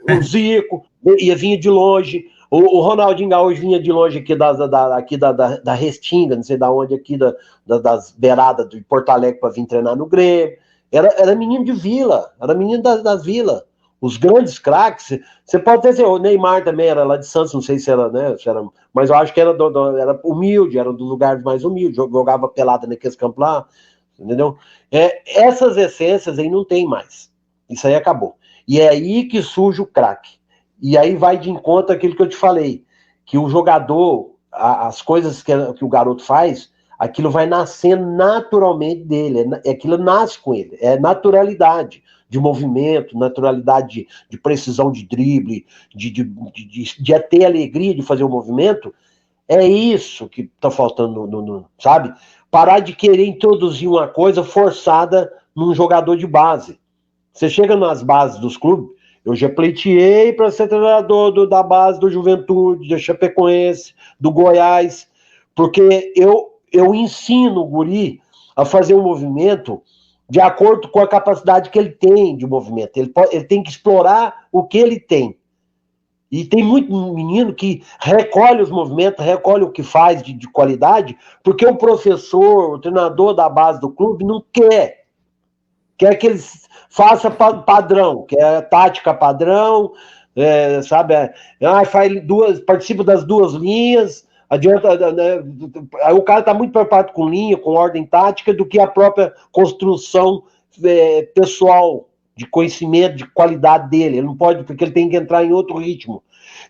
O Zico vinha de longe, o Ronaldinho Gaúcho vinha de longe aqui da Restinga, não sei da onde, aqui das beiradas de Porto Alegre para vir treinar no Grêmio. Era menino de vila, era menino das vilas. Os grandes craques, você pode dizer, o Neymar também era lá de Santos, não sei se era, né? Mas eu acho que era humilde, era dos lugares mais humildes, jogava pelada naqueles campos lá, entendeu? Essas essências aí não tem mais. Isso aí acabou. E é aí que surge o craque. E aí vai de encontro aquilo que eu te falei, que o jogador, as coisas que o garoto faz, aquilo vai nascendo naturalmente dele, aquilo nasce com ele, é naturalidade de movimento, naturalidade de precisão de drible, de ter alegria de fazer o movimento. É isso que está faltando, sabe? Parar de querer introduzir uma coisa forçada num jogador de base. Você chega nas bases dos clubes, eu já pleiteei para ser treinador da base do Juventude, do Chapecoense, do Goiás, porque eu ensino o guri a fazer um movimento de acordo com a capacidade que ele tem de movimento. Ele tem que explorar o que ele tem. E tem muito menino que recolhe os movimentos, recolhe o que faz de qualidade, porque o professor, o treinador da base do clube não quer. Quer que ele faça padrão, quer tática padrão, sabe? Participa das duas linhas, adianta, né? Aí o cara está muito preocupado com linha, com ordem tática, do que a própria construção pessoal, de conhecimento, de qualidade dele. Ele não pode, porque ele tem que entrar em outro ritmo.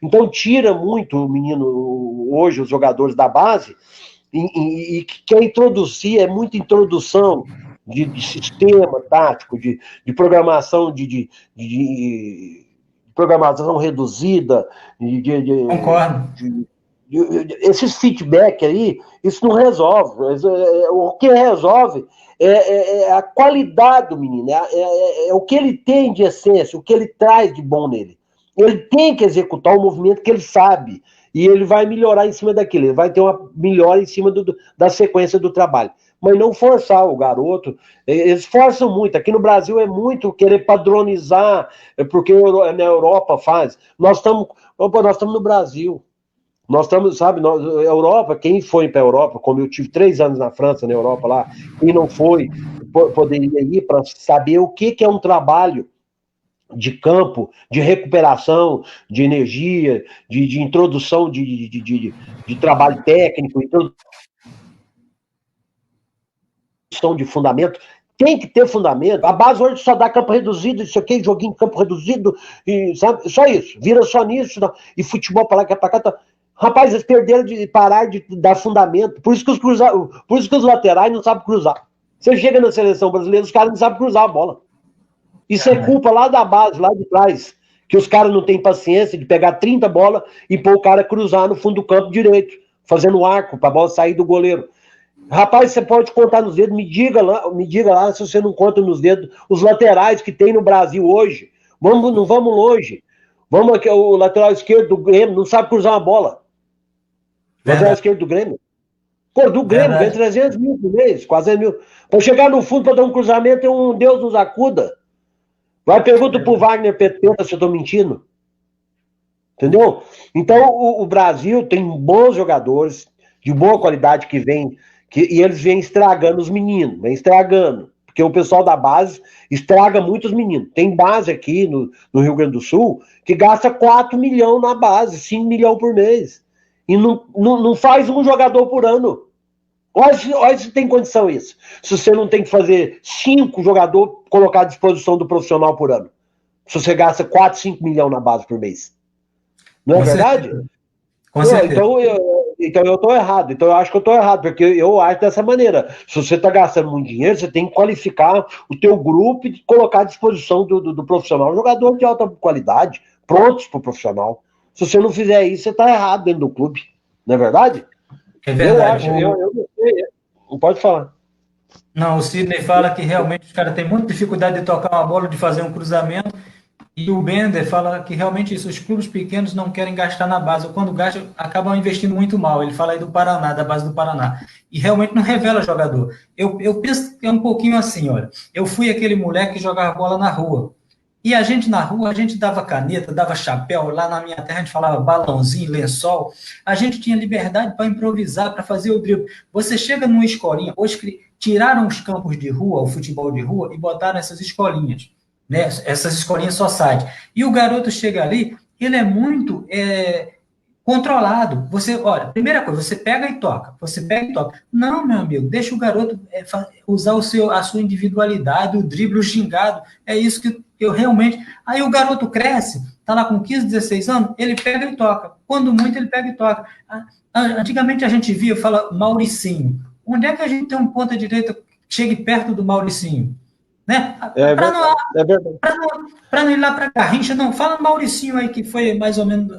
Então tira muito o menino, hoje, os jogadores da base, e que quer introduzir, é muita introdução de sistema tático, de programação, de programação reduzida, Concordo. Esses feedback aí, isso não resolve. O que resolve é a qualidade do menino, é o que ele tem de essência, o que ele traz de bom nele. Ele tem que executar o movimento que ele sabe, e ele vai melhorar em cima daquilo, ele vai ter uma melhora em cima da sequência do trabalho. Mas não forçar o garoto. Eles forçam muito. Aqui no Brasil é muito querer padronizar, porque na Europa faz. Nós estamos no Brasil. Nós estamos, sabe, Europa, quem foi para a Europa, como eu tive 3 anos na França, na Europa lá, quem não foi, poderia ir para saber o que é um trabalho de campo, de recuperação, de energia, de introdução de trabalho técnico, introdução de fundamento. Tem que ter fundamento. A base hoje só dá campo reduzido, isso aqui, joguinho campo reduzido, e, sabe? Só isso. Vira só nisso, e futebol para lá, que é para cá. Tá. Rapaz, eles perderam de parar de dar fundamento. Por isso que os laterais não sabem cruzar. Você chega na seleção brasileira, os caras não sabem cruzar a bola. Isso é culpa lá da base, lá de trás. Que os caras não têm paciência de pegar 30 bolas e pôr o cara cruzar no fundo do campo direito, fazendo arco para a bola sair do goleiro. Rapaz, você pode contar nos dedos, me diga lá se você não conta nos dedos os laterais que tem no Brasil hoje. Não vamos longe. Vamos aqui, o lateral esquerdo do Grêmio não sabe cruzar uma bola. O lateral esquerdo do Grêmio. Pô, do Grêmio, ganha 300 mil por mês, quase mil. Para chegar no fundo para dar um cruzamento, um Deus nos acuda. Vai, pergunta pro Wagner Pepeta se eu tô mentindo. Entendeu? Então, o Brasil tem bons jogadores, de boa qualidade que vem, e eles vêm estragando os meninos, vem estragando. Porque o pessoal da base estraga muito os meninos. Tem base aqui no Rio Grande do Sul que gasta 4 milhões na base, 5 milhões por mês. E não faz um jogador por ano. Olha se tem condição isso. Se você não tem que fazer 5 jogadores colocar à disposição do profissional por ano. Se você gasta 4, 5 milhões na base por mês. Não é verdade? Com certeza. Então eu estou errado. Então eu acho que eu estou errado, porque eu acho dessa maneira. Se você está gastando muito dinheiro, você tem que qualificar o teu grupo e colocar à disposição do profissional jogador de alta qualidade, prontos para o profissional. Se você não fizer isso, você está errado dentro do clube. Não é verdade? É verdade. Não pode falar. Não, o Sidney fala que realmente os caras têm muita dificuldade de tocar uma bola, de fazer um cruzamento. E o Bender fala que realmente isso, os clubes pequenos não querem gastar na base, ou quando gastam, acabam investindo muito mal. Ele fala aí do Paraná, da base do Paraná. E realmente não revela jogador. Eu penso que é um pouquinho assim, olha. Eu fui aquele moleque que jogava bola na rua. E a gente na rua, a gente dava caneta, dava chapéu. Lá na minha terra a gente falava balãozinho, lençol. A gente tinha liberdade para improvisar, para fazer o drible. Você chega numa escolinha, hoje tiraram os campos de rua, o futebol de rua, e botaram essas escolinhas. Né, essas escolinhas society. E o garoto chega ali, ele é muito controlado. Você, olha, primeira coisa, você pega e toca. Não, meu amigo, deixa o garoto usar a sua individualidade, o drible, o gingado. É isso que eu realmente... Aí o garoto cresce, tá lá com 15, 16 anos, ele pega e toca. Quando muito, ele pega e toca. Antigamente a gente via, fala Mauricinho. onde é que a gente tem um ponta-direita que chegue perto do Mauricinho? Né? Para não ir lá para Garrincha, não. Fala no Mauricinho aí, que foi mais ou menos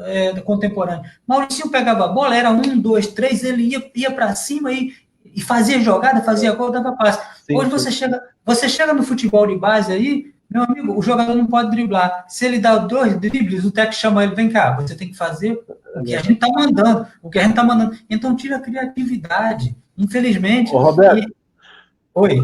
contemporâneo. Mauricinho pegava a bola, era 1, 2, 3, ele ia para cima e fazia jogada, fazia gol, dava passe. Sim, hoje você chega no futebol de base aí, meu amigo, o jogador não pode driblar. Se ele dá 2 dribles, o técnico chama ele, vem cá, você tem que fazer o que a gente está mandando. Então tira a criatividade. Infelizmente. Ô, Roberto. Oi.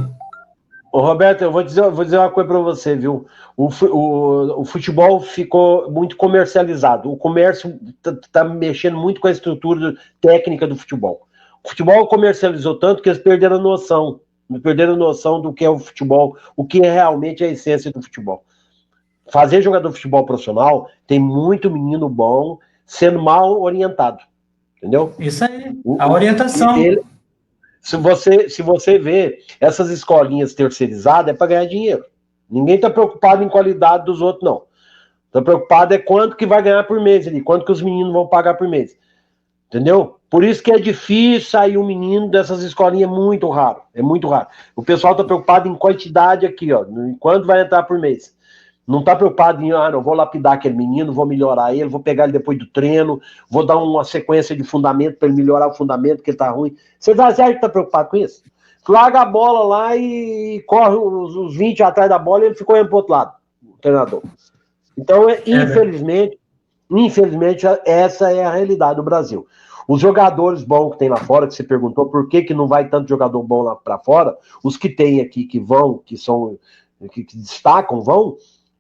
Ô, Roberto, eu vou dizer uma coisa para você, viu? O futebol ficou muito comercializado. O comércio está mexendo muito com a estrutura técnica do futebol. O futebol comercializou tanto que eles perderam a noção. Perderam a noção do que é o futebol, o que é realmente a essência do futebol. Fazer jogador de futebol profissional tem muito menino bom sendo mal orientado. Entendeu? Isso aí, a orientação. Se você vê essas escolinhas terceirizadas, é para ganhar dinheiro. Ninguém está preocupado em qualidade dos outros, não. Está preocupado é quanto que vai ganhar por mês ali, quanto que os meninos vão pagar por mês. Entendeu? Por isso que é difícil sair um menino dessas escolinhas, é muito raro. É muito raro. O pessoal está preocupado em quantidade aqui, ó, em quanto vai entrar por mês. Não está preocupado em, não, vou lapidar aquele menino, vou melhorar ele, vou pegar ele depois do treino, vou dar uma sequência de fundamento para ele melhorar o fundamento, que ele está ruim. Você já está preocupado com isso? Larga a bola lá e corre os 20 atrás da bola e ele ficou indo para o outro lado, o treinador. Então, infelizmente, essa é a realidade do Brasil. Os jogadores bons que tem lá fora, que você perguntou por que não vai tanto jogador bom lá para fora, os que tem aqui que vão, que destacam, vão,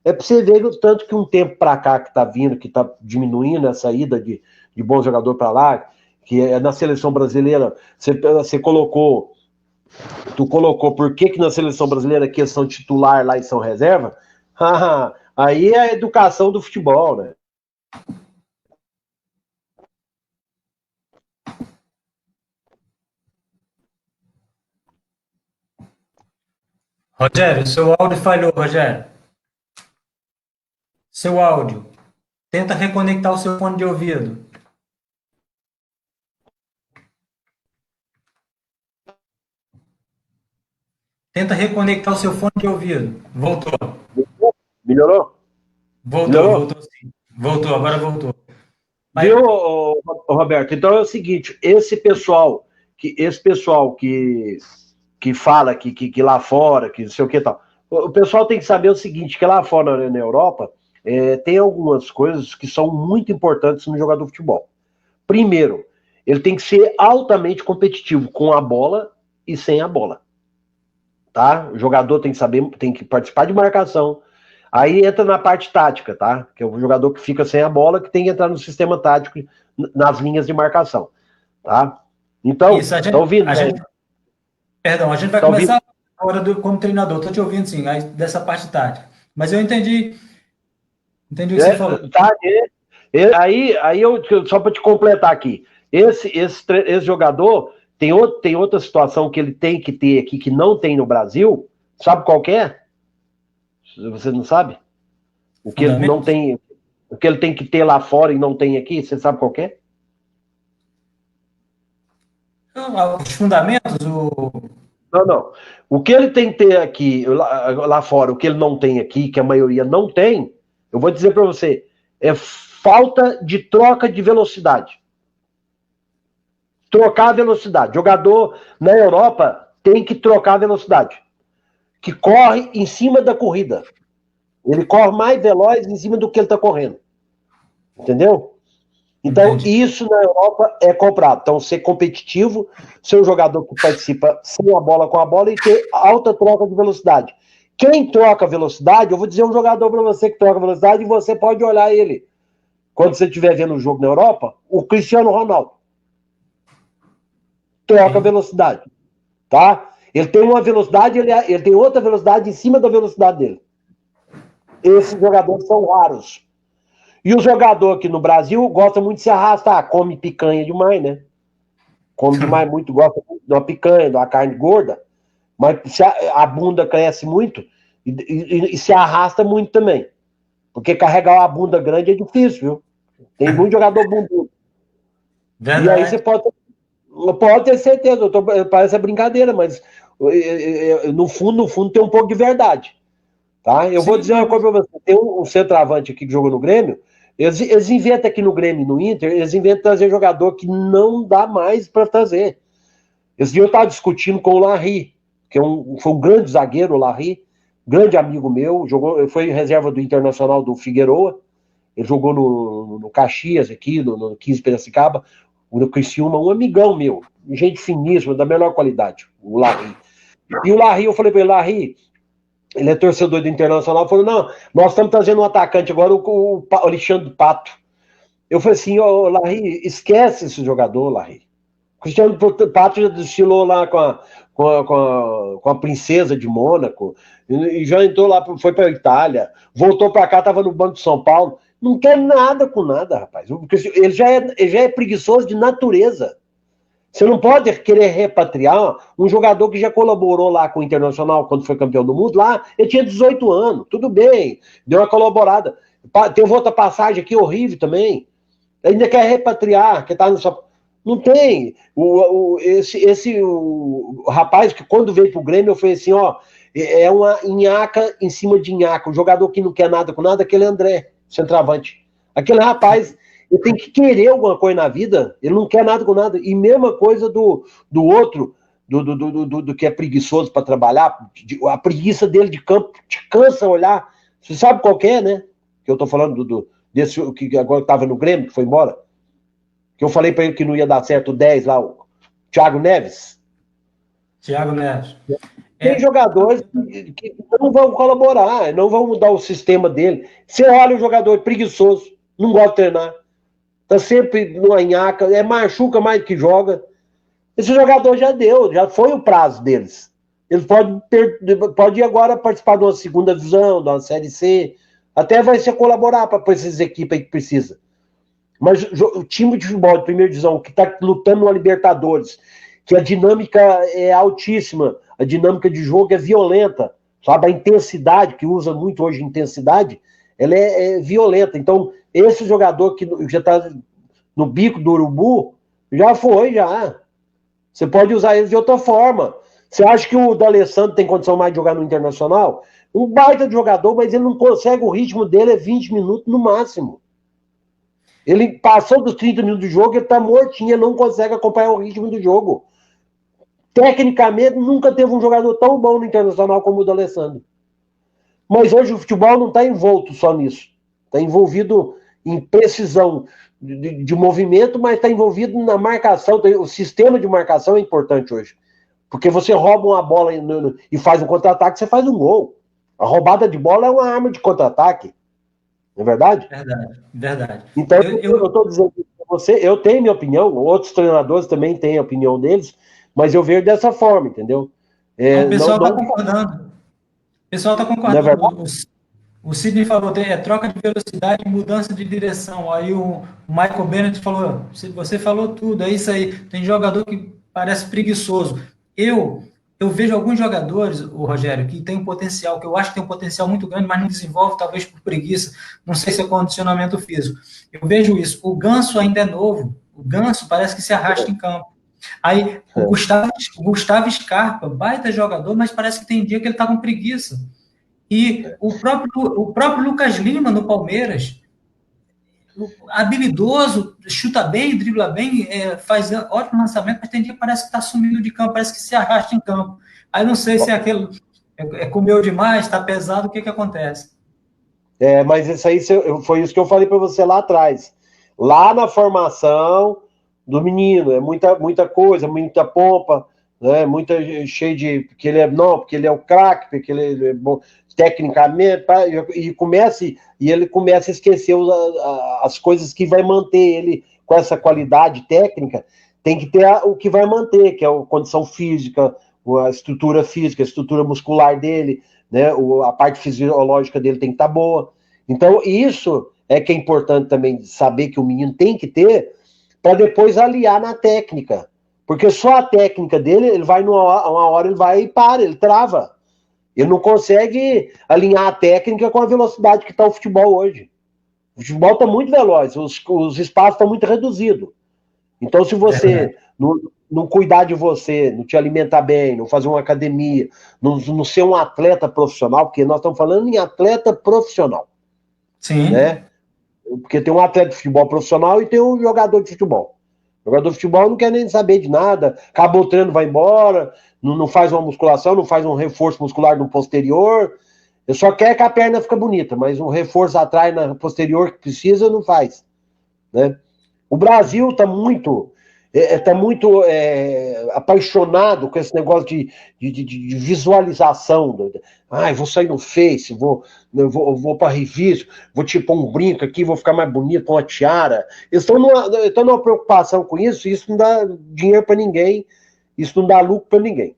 é para você ver o tanto que um tempo para cá que está vindo, que está diminuindo essa ida de bom jogador para lá, que é na seleção brasileira, tu colocou por que na seleção brasileira aqui são titular lá e são reserva, aí é a educação do futebol, né? Rogério, seu áudio falhou, Rogério. Seu áudio. Tenta reconectar o seu fone de ouvido. Tenta reconectar o seu fone de ouvido. Voltou. Melhorou? Voltou sim. Voltou, agora voltou. Viu, Roberto? Então é o seguinte, esse pessoal que fala que lá fora, que não sei o que e tal, o pessoal tem que saber o seguinte, que lá fora na Europa tem algumas coisas que são muito importantes no jogador de futebol. Primeiro, ele tem que ser altamente competitivo com a bola e sem a bola. Tá? O jogador tem que saber, tem que participar de marcação. Aí entra na parte tática, tá? Que é o jogador que fica sem a bola, que tem que entrar no sistema tático, nas linhas de marcação, tá? Então, isso, tá ouvindo? Perdão, a gente vai começar agora como treinador. Estou te ouvindo, sim, dessa parte tática. Mas eu entendi o que você falou. Tá, aí só para te completar aqui, esse jogador tem outra situação que ele tem que ter aqui, que não tem no Brasil, sabe qual que é? Você não sabe? O que ele não tem, o que ele tem que ter lá fora e não tem aqui, você sabe qual que é? Os fundamentos, Não. O que ele tem que ter aqui, lá fora, o que ele não tem aqui, que a maioria não tem, eu vou dizer para você, é falta de troca de velocidade. Trocar a velocidade. Jogador na Europa tem que trocar a velocidade. Que corre em cima da corrida. Ele corre mais veloz em cima do que ele está correndo. Entendeu? Então, isso na Europa é comprado. Então, ser competitivo, ser um jogador que participa sem a bola com a bola e ter alta troca de velocidade. Quem troca velocidade, eu vou dizer um jogador para você que troca velocidade e você pode olhar ele. Quando você estiver vendo o jogo na Europa, o Cristiano Ronaldo troca velocidade. Tá? Ele tem uma velocidade, ele tem outra velocidade em cima da velocidade dele. Esses jogadores são raros. E o jogador aqui no Brasil gosta muito de se arrastar, come picanha demais, né? Come demais, muito, gosta de uma picanha, de uma carne gorda, mas a bunda cresce muito e se arrasta muito também. Porque carregar uma bunda grande é difícil, viu? Tem muito jogador bundudo. E aí você pode Pode ter certeza, parece brincadeira, mas no fundo tem um pouco de verdade. Tá? Eu vou dizer uma coisa para você. Tem um centroavante aqui que jogou no Grêmio, eles inventam aqui no Grêmio, no Inter, eles inventam trazer jogador que não dá mais para trazer. Esse dia eu estava discutindo com o Larry, que foi um grande zagueiro, o Larry, grande amigo meu, foi reserva do Internacional do Figueroa, ele jogou no Caxias aqui, no 15 Piracicaba, no Criciúma, um amigão meu, gente finíssima, da melhor qualidade, o Larry. E o Larry, eu falei para ele, Larry, ele é torcedor do Internacional, falou, não, nós estamos trazendo um atacante agora, o Alexandre Pato. Eu falei assim, Larry, esquece esse jogador, Larry. O Cristiano Pato já desfilou lá com a princesa de Mônaco, e já entrou lá, foi para a Itália, voltou para cá, estava no Banco de São Paulo. Não quer nada com nada, rapaz. Ele já é preguiçoso de natureza. Você não pode querer repatriar um jogador que já colaborou lá com o Internacional quando foi campeão do mundo. Lá, ele tinha 18 anos, tudo bem, deu uma colaborada. Teve outra passagem aqui horrível também. Ainda quer repatriar, que tá no só. Não tem. O rapaz que quando veio pro Grêmio, eu falei assim, ó, é uma nhaca em cima de nhaca. O jogador que não quer nada com nada, aquele André, centroavante. Aquele rapaz, ele tem que querer alguma coisa na vida, ele não quer nada com nada. E mesma coisa do outro, do que é preguiçoso para trabalhar, a preguiça dele de campo te cansa olhar. Você sabe qual que é, né? Que eu tô falando desse que agora estava no Grêmio, que foi embora. Que eu falei para ele que não ia dar certo o 10 lá, o Thiago Neves. Thiago Neves. Tem jogadores que não vão colaborar, não vão mudar o sistema dele. Você olha o jogador preguiçoso, não gosta de treinar, tá sempre numa nhaca, machuca mais do que joga. Esse jogador já deu, já foi o prazo deles. Ele pode ir agora participar de uma segunda divisão, de uma Série C, até vai ser colaborar para essas equipes aí que precisa. Mas o time de futebol de primeira divisão que está lutando na Libertadores, que a dinâmica é altíssima, a dinâmica de jogo é violenta, sabe? A intensidade, que usa muito hoje intensidade, ela é violenta. Então, esse jogador que já está no bico do urubu, já foi, já. Você pode usar ele de outra forma. Você acha que o D'Alessandro tem condição mais de jogar no Internacional? Um baita de jogador, mas ele não consegue, o ritmo dele é 20 minutos no máximo. Ele passou dos 30 minutos do jogo, ele tá mortinho, ele não consegue acompanhar o ritmo do jogo. Tecnicamente, nunca teve um jogador tão bom no Internacional como o D'Alessandro. Mas hoje o futebol não está envolto só nisso. Está envolvido em precisão de movimento, mas está envolvido na marcação. O sistema de marcação é importante hoje. Porque você rouba uma bola e faz um contra-ataque, você faz um gol. A roubada de bola é uma arma de contra-ataque. Não é verdade? Verdade. Então, eu estou dizendo para você, eu tenho minha opinião, outros treinadores também têm a opinião deles, mas eu vejo dessa forma, entendeu? O pessoal está concordando. O pessoal está concordando. O Sidney falou, troca de velocidade e mudança de direção. Aí o Michael Bennett falou, você falou tudo, é isso aí. Tem jogador que parece preguiçoso. Eu vejo alguns jogadores, o Rogério, que tem um potencial, que eu acho que tem um potencial muito grande, mas não desenvolve, talvez por preguiça, não sei se é condicionamento físico. Eu vejo isso. O Ganso ainda é novo. O Ganso parece que se arrasta em campo. Aí, o Gustavo Scarpa, baita jogador, mas parece que tem dia que ele está com preguiça. E o próprio Lucas Lima, no Palmeiras, habilidoso, chuta bem, dribla bem, faz ótimo lançamento, mas tem dia que parece que está sumindo de campo, parece que se arrasta em campo. Aí não sei se é aquele comeu demais, está pesado, o que acontece? Mas isso aí foi isso que eu falei para você lá atrás. Lá na formação do menino, é muita coisa, muita pompa, né? Muita cheio de porque ele é o craque, porque ele é bom tecnicamente, e ele começa a esquecer as coisas que vai manter ele com essa qualidade técnica. Tem que ter o que vai manter, que é a condição física, a estrutura física, a estrutura muscular dele, né? A parte fisiológica dele tem que estar boa. Então, isso é que é importante também saber que o menino tem que ter para depois aliar na técnica. Porque só a técnica dele, ele vai uma hora ele vai e para, ele trava. Ele não consegue alinhar a técnica com a velocidade que está o futebol hoje. O futebol está muito veloz, os espaços estão muito reduzidos. Então, se você, não cuidar de você, não te alimentar bem, não fazer uma academia, não ser um atleta profissional, porque nós estamos falando em atleta profissional, Sim. né? Porque tem um atleta de futebol profissional e tem um jogador de futebol. O jogador de futebol não quer nem saber de nada, acabou o treino, vai embora, não faz uma musculação, não faz um reforço muscular no posterior, ele só quer que a perna fique bonita, mas um reforço atrás na posterior que precisa, não faz, né? O Brasil está muito, apaixonado com esse negócio de visualização. Vou sair no Face, vou para a revista, vou tipo um brinco aqui, vou ficar mais bonito, uma tiara. Eles estão numa preocupação com isso, e isso não dá dinheiro para ninguém, isso não dá lucro para ninguém.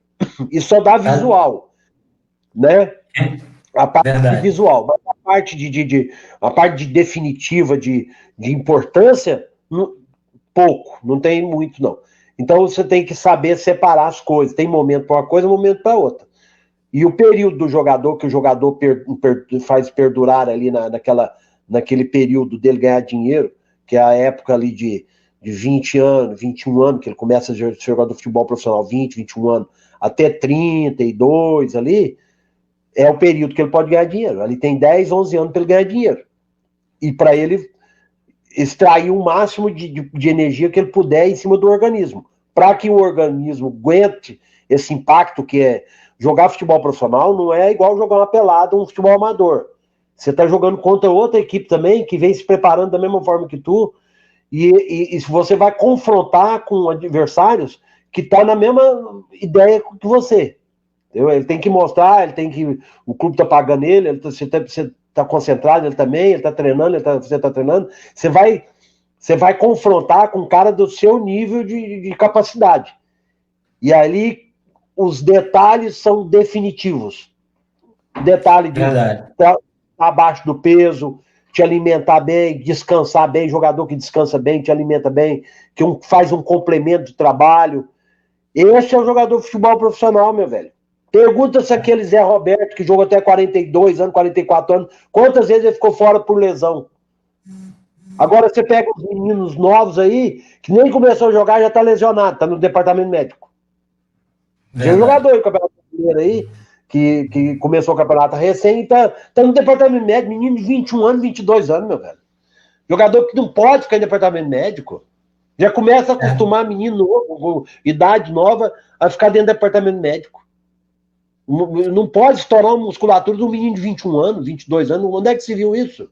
Isso só dá visual, né? A parte visual. Mas a parte definitiva de importância, pouco, não tem muito, não. Então você tem que saber separar as coisas. Tem momento para uma coisa, momento para outra. E o período do jogador, que o jogador faz perdurar ali naquele período dele ganhar dinheiro, que é a época ali de 20 anos, 21 anos, que ele começa a ser jogador de futebol profissional, 20, 21 anos, até 32 ali, é o período que ele pode ganhar dinheiro. Ali tem 10, 11 anos para ele ganhar dinheiro. E para ele extrair o máximo de energia que ele puder em cima do organismo. Para que o organismo aguente esse impacto que é jogar futebol profissional, não é igual jogar uma pelada, um futebol amador. Você está jogando contra outra equipe também, que vem se preparando da mesma forma que tu, e você vai confrontar com adversários que estão na mesma ideia que você. Entendeu? Ele tem que mostrar, o clube está pagando ele, você está concentrado, ele também, ele está treinando, você está treinando, você vai confrontar com um cara do seu nível de capacidade. E ali os detalhes são definitivos. Detalhe de estar abaixo do peso, te alimentar bem, descansar bem, jogador que descansa bem, te alimenta bem, que faz um complemento de trabalho. Esse é o jogador de futebol profissional, meu velho. Pergunta se aquele Zé Roberto, que jogou até 42 anos, 44 anos, quantas vezes ele ficou fora por lesão? Agora você pega os meninos novos aí, que nem começou a jogar, já tá lesionado, tá no departamento médico. Tem um jogador do Campeonato Brasileiro aí, que começou o campeonato recém, tá no departamento médico, menino de 21 anos, 22 anos, meu velho. Jogador que não pode ficar em departamento médico. Já começa a acostumar menino novo, idade nova, a ficar dentro do departamento médico. Não pode estourar uma musculatura de um menino de 21 anos, 22 anos. Onde é que se viu isso?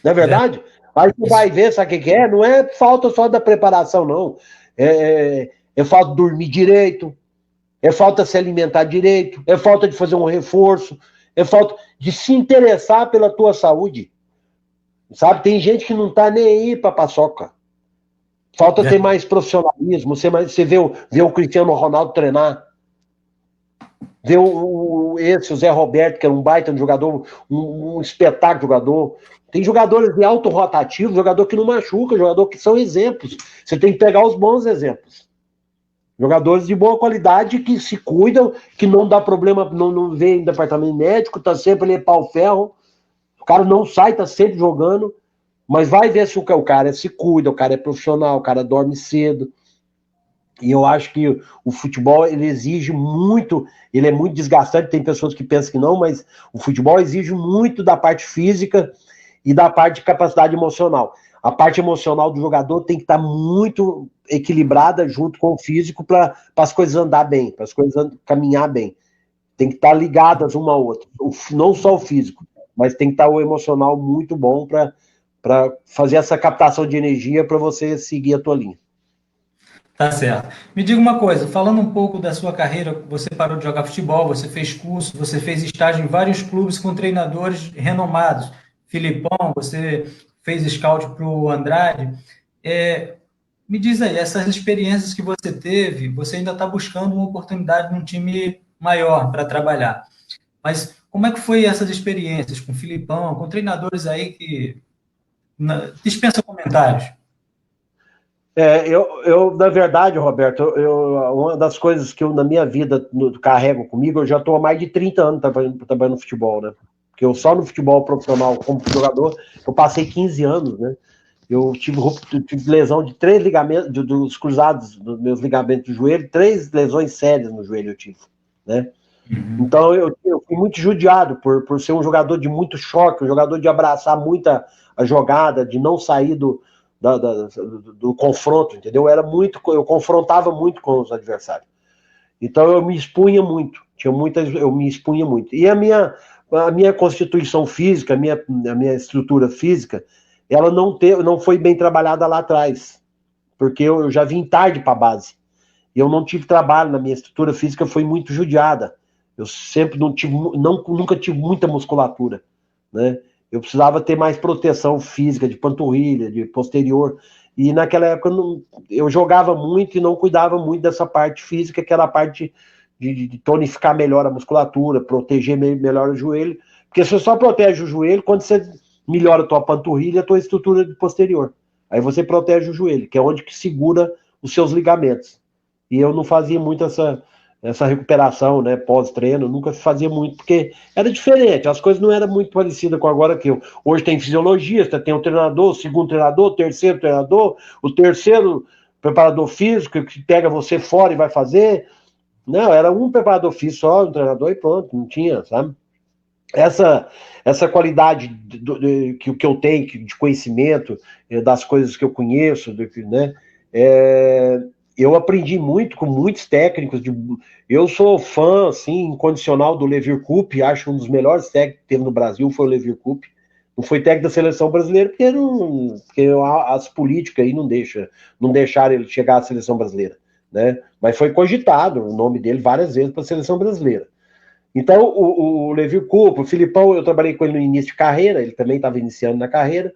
Não é verdade? Aí você vai ver, sabe o que é? Não é falta só da preparação, não. É falta de dormir direito, é falta de se alimentar direito, é falta de fazer um reforço, é falta de se interessar pela tua saúde. Sabe? Tem gente que não tá nem aí pra paçoca. Falta ter mais profissionalismo. Você vê o Cristiano Ronaldo treinar. Ver o Zé Roberto, que era um baita jogador, um espetáculo de jogador. Tem jogadores de alto rotativo, jogador que não machuca, jogador que são exemplos. Você tem que pegar os bons exemplos. Jogadores de boa qualidade que se cuidam, que não dá problema, não vê em departamento médico, tá sempre ali pau-ferro. O cara não sai, tá sempre jogando. Mas vai ver se o cara se cuida, o cara é profissional, o cara dorme cedo. E eu acho que o futebol, ele exige muito, ele é muito desgastante, tem pessoas que pensam que não, mas o futebol exige muito da parte física e da parte de capacidade emocional. A parte emocional do jogador tem que estar muito equilibrada junto com o físico para as coisas andar bem, para as coisas caminhar bem. Tem que estar ligadas uma à outra. Não só o físico, mas tem que estar o emocional muito bom para fazer essa captação de energia para você seguir a tua linha. Tá certo. Me diga uma coisa, falando um pouco da sua carreira, você parou de jogar futebol, você fez curso, você fez estágio em vários clubes com treinadores renomados. Filipão, você fez scout para o Andrade. Me diz aí, essas experiências que você teve, você ainda está buscando uma oportunidade num time maior para trabalhar. Mas como é que foi essas experiências com o Filipão, com treinadores aí que dispensa comentários? Na verdade, Roberto, uma das coisas que eu, na minha vida, carrego comigo, eu já estou há mais de 30 anos trabalhando no futebol, né? Porque eu só no futebol profissional, como jogador, eu passei 15 anos, né? Eu tive lesão de 3 ligamentos, dos cruzados dos meus ligamentos do joelho, 3 lesões sérias no joelho eu tive, né? Então eu fui muito judiado por ser um jogador de muito choque, um jogador de abraçar muita a jogada, de não sair do confronto, entendeu? Eu confrontava muito com os adversários. Então eu me expunha muito, eu me expunha muito. E a minha constituição física, a minha estrutura física, ela não foi bem trabalhada lá atrás, porque eu já vim tarde para a base. E eu não tive trabalho na minha estrutura física, foi muito judiada. Eu sempre nunca tive muita musculatura, né? Eu precisava ter mais proteção física, de panturrilha, de posterior. E naquela época eu jogava muito e não cuidava muito dessa parte física, que era a parte de tonificar melhor a musculatura, proteger melhor o joelho. Porque você só protege o joelho quando você melhora a tua panturrilha, a tua estrutura posterior. Aí você protege o joelho, que é onde que segura os seus ligamentos. E eu não fazia muito essa recuperação, né, pós-treino, nunca fazia muito, porque era diferente, as coisas não eram muito parecidas com agora que hoje tem fisiologista, tem o treinador, o segundo treinador, o terceiro treinador, o terceiro preparador físico que pega você fora e vai fazer. Não, era um preparador físico só, um treinador e pronto, não tinha, sabe? Essa qualidade que eu tenho de conhecimento das coisas que eu conheço, né, eu aprendi muito com muitos técnicos. Eu sou fã, assim, incondicional do Levir Coupe, acho um dos melhores técnicos que teve no Brasil, foi o Levir Coupe. Não foi técnico da seleção brasileira, porque as políticas aí não deixaram ele chegar à seleção brasileira, né? Mas foi cogitado o nome dele várias vezes para a seleção brasileira. Então, o Levir Coupe, o Filipão, eu trabalhei com ele no início de carreira, ele também estava iniciando na carreira.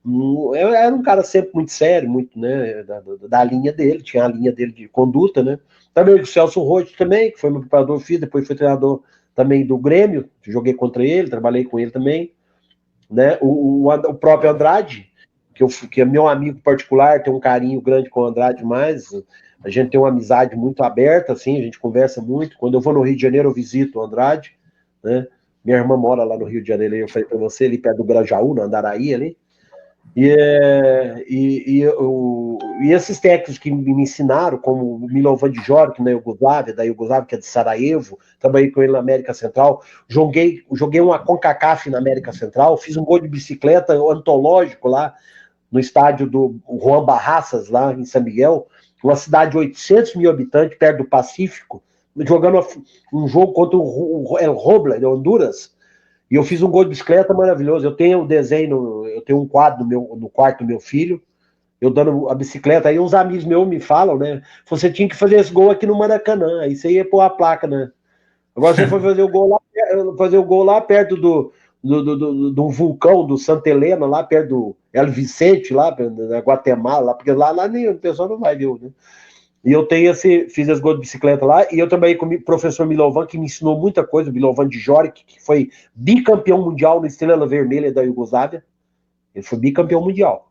Eu era um cara sempre muito sério, muito, né, da linha dele, tinha a linha dele de conduta, né? Também com o Celso Roth também, que foi meu preparador físico, depois foi treinador também do Grêmio, joguei contra ele, trabalhei com ele também, né? O próprio Andrade, que é meu amigo particular, tem um carinho grande com o Andrade, mas a gente tem uma amizade muito aberta, assim, a gente conversa muito. Quando eu vou no Rio de Janeiro, eu visito o Andrade, né? Minha irmã mora lá no Rio de Janeiro, eu falei para você, ali perto do Grajaú, no Andaraí, ali. E esses técnicos que me ensinaram, como o Milovan Djordjic na Iugoslávia, que é de Sarajevo, trabalhei com ele na América Central, joguei uma CONCACAF na América Central, fiz um gol de bicicleta antológico lá no estádio do Juan Barraças, lá em São Miguel, uma cidade de 800 mil habitantes, perto do Pacífico, jogando um jogo contra o El Roble, de Honduras. E eu fiz um gol de bicicleta maravilhoso. Eu tenho um desenho, eu tenho um quadro no quarto do meu filho, eu dando a bicicleta. Aí uns amigos meus me falam, né? Você tinha que fazer esse gol aqui no Maracanã. Aí você ia pôr a placa, né? Agora você foi fazer o gol lá perto do vulcão do Santa Helena, lá perto do El Vicente, lá na Guatemala, lá, porque lá nem o pessoal não vai ver, né? E eu fiz as gols de bicicleta lá, e eu trabalhei com o professor Milovan, que me ensinou muita coisa, o Milovan Djordjic, que foi bicampeão mundial no Estrela Vermelha da Iugoslávia. Ele foi bicampeão mundial.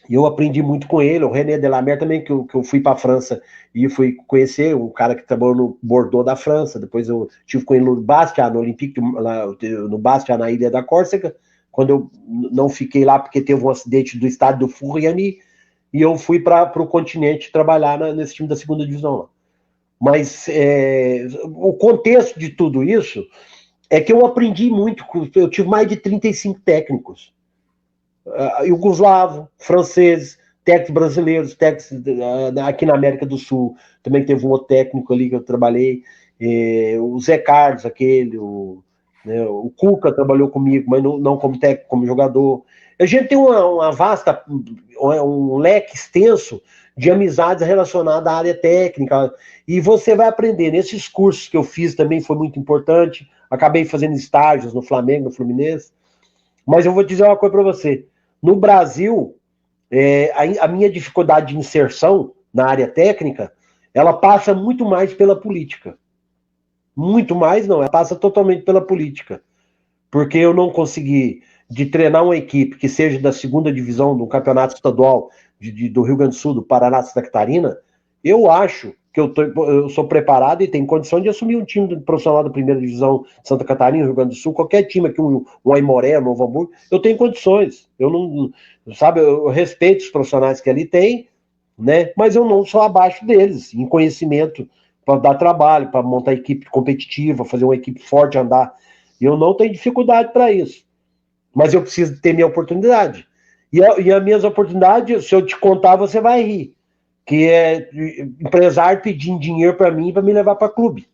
E eu aprendi muito com ele, o René Delamer também, que eu fui para a França e fui conhecer um cara que trabalhou no Bordeaux da França. Depois eu tive com ele no Bastia, no Olympique, no Bastia, na Ilha da Córcega, quando eu não fiquei lá porque teve um acidente do estádio do Furiani, e eu fui para o continente trabalhar nesse time da segunda divisão lá. Mas o contexto de tudo isso é que eu aprendi muito, eu tive mais de 35 técnicos, iugoslavo, franceses, técnicos brasileiros, técnicos aqui na América do Sul, também teve um outro técnico ali que eu trabalhei, o Zé Carlos, o Cuca trabalhou comigo, mas não como técnico, como jogador. A gente tem uma vasta, um leque extenso de amizades relacionadas à área técnica, e você vai aprender. Nesses cursos que eu fiz também foi muito importante, acabei fazendo estágios no Flamengo, no Fluminense, mas eu vou dizer uma coisa para você, no Brasil, a minha dificuldade de inserção na área técnica, ela passa muito mais pela política. Muito mais não, ela passa totalmente pela política, porque eu não consegui de treinar uma equipe que seja da segunda divisão do campeonato estadual do Rio Grande do Sul, do Paraná, Santa Catarina. Eu acho que eu sou preparado e tenho condição de assumir um time profissional da primeira divisão de Santa Catarina, Rio Grande do Sul, qualquer time aqui, um Aimoré, Novo Hamburgo, eu tenho condições. Eu não, sabe, eu respeito os profissionais que ali têm, né? Mas eu não sou abaixo deles, em conhecimento, para dar trabalho, para montar equipe competitiva, fazer uma equipe forte andar. Eu não tenho dificuldade para isso. Mas eu preciso ter minha oportunidade. E as minhas oportunidades, se eu te contar, você vai rir. Que é empresário pedindo dinheiro para mim para me levar para clube.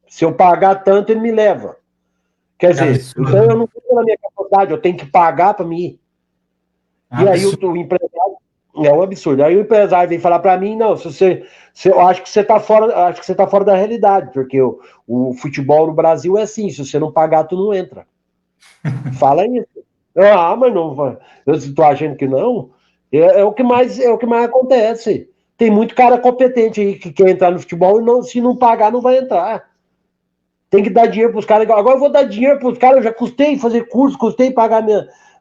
Se eu pagar tanto, ele me leva. Quer dizer, então eu não tenho na minha capacidade, eu tenho que pagar para mim ir. E aí o empresário é um absurdo. Aí o empresário vem falar para mim, não, eu acho que você está fora da realidade, porque o futebol no Brasil é assim, se você não pagar, tu não entra. Fala isso. Mas não, eu estou achando que não. É o que mais acontece. Tem muito cara competente aí que quer entrar no futebol e não, se não pagar, não vai entrar. Tem que dar dinheiro para os caras. Agora eu vou dar dinheiro para os caras, eu já custei fazer curso, custei pagar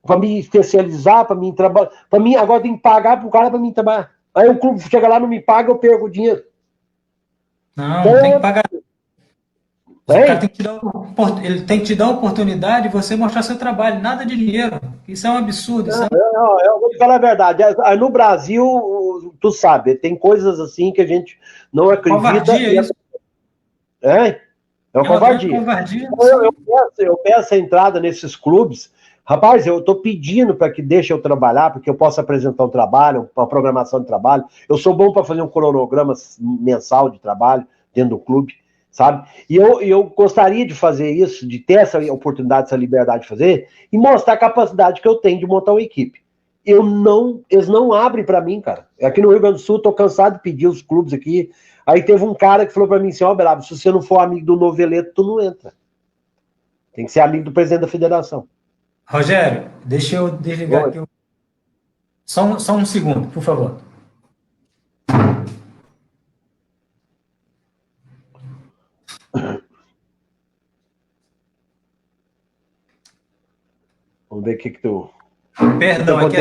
para me especializar, para mim trabalhar. Para mim, agora tem que pagar para o cara para mim trabalhar. Aí o clube chega lá, não me paga, eu perco o dinheiro. Não, então, tem que pagar. O cara tem que ele tem que te dar a oportunidade de você mostrar seu trabalho, nada de dinheiro. Isso é um absurdo. Eu vou te falar a verdade. No Brasil, tu sabe, tem coisas assim que a gente não acredita. Covardia, isso. É uma covardia. Eu peço a entrada nesses clubes. Rapaz, eu estou pedindo para que deixe eu trabalhar, porque eu possa apresentar um trabalho, uma programação de trabalho. Eu sou bom para fazer um cronograma mensal de trabalho dentro do clube, sabe? E eu gostaria de fazer isso, de ter essa oportunidade, essa liberdade de fazer, e mostrar a capacidade que eu tenho de montar uma equipe. Eles não abrem para mim, cara. Aqui no Rio Grande do Sul, estou cansado de pedir os clubes aqui. Aí teve um cara que falou para mim assim, Beraba, se você não for amigo do Noveleto, tu não entra. Tem que ser amigo do presidente da federação. Rogério, deixa eu desligar aqui. Só um segundo, por favor. Vamos ver o que tu... Perdão, é que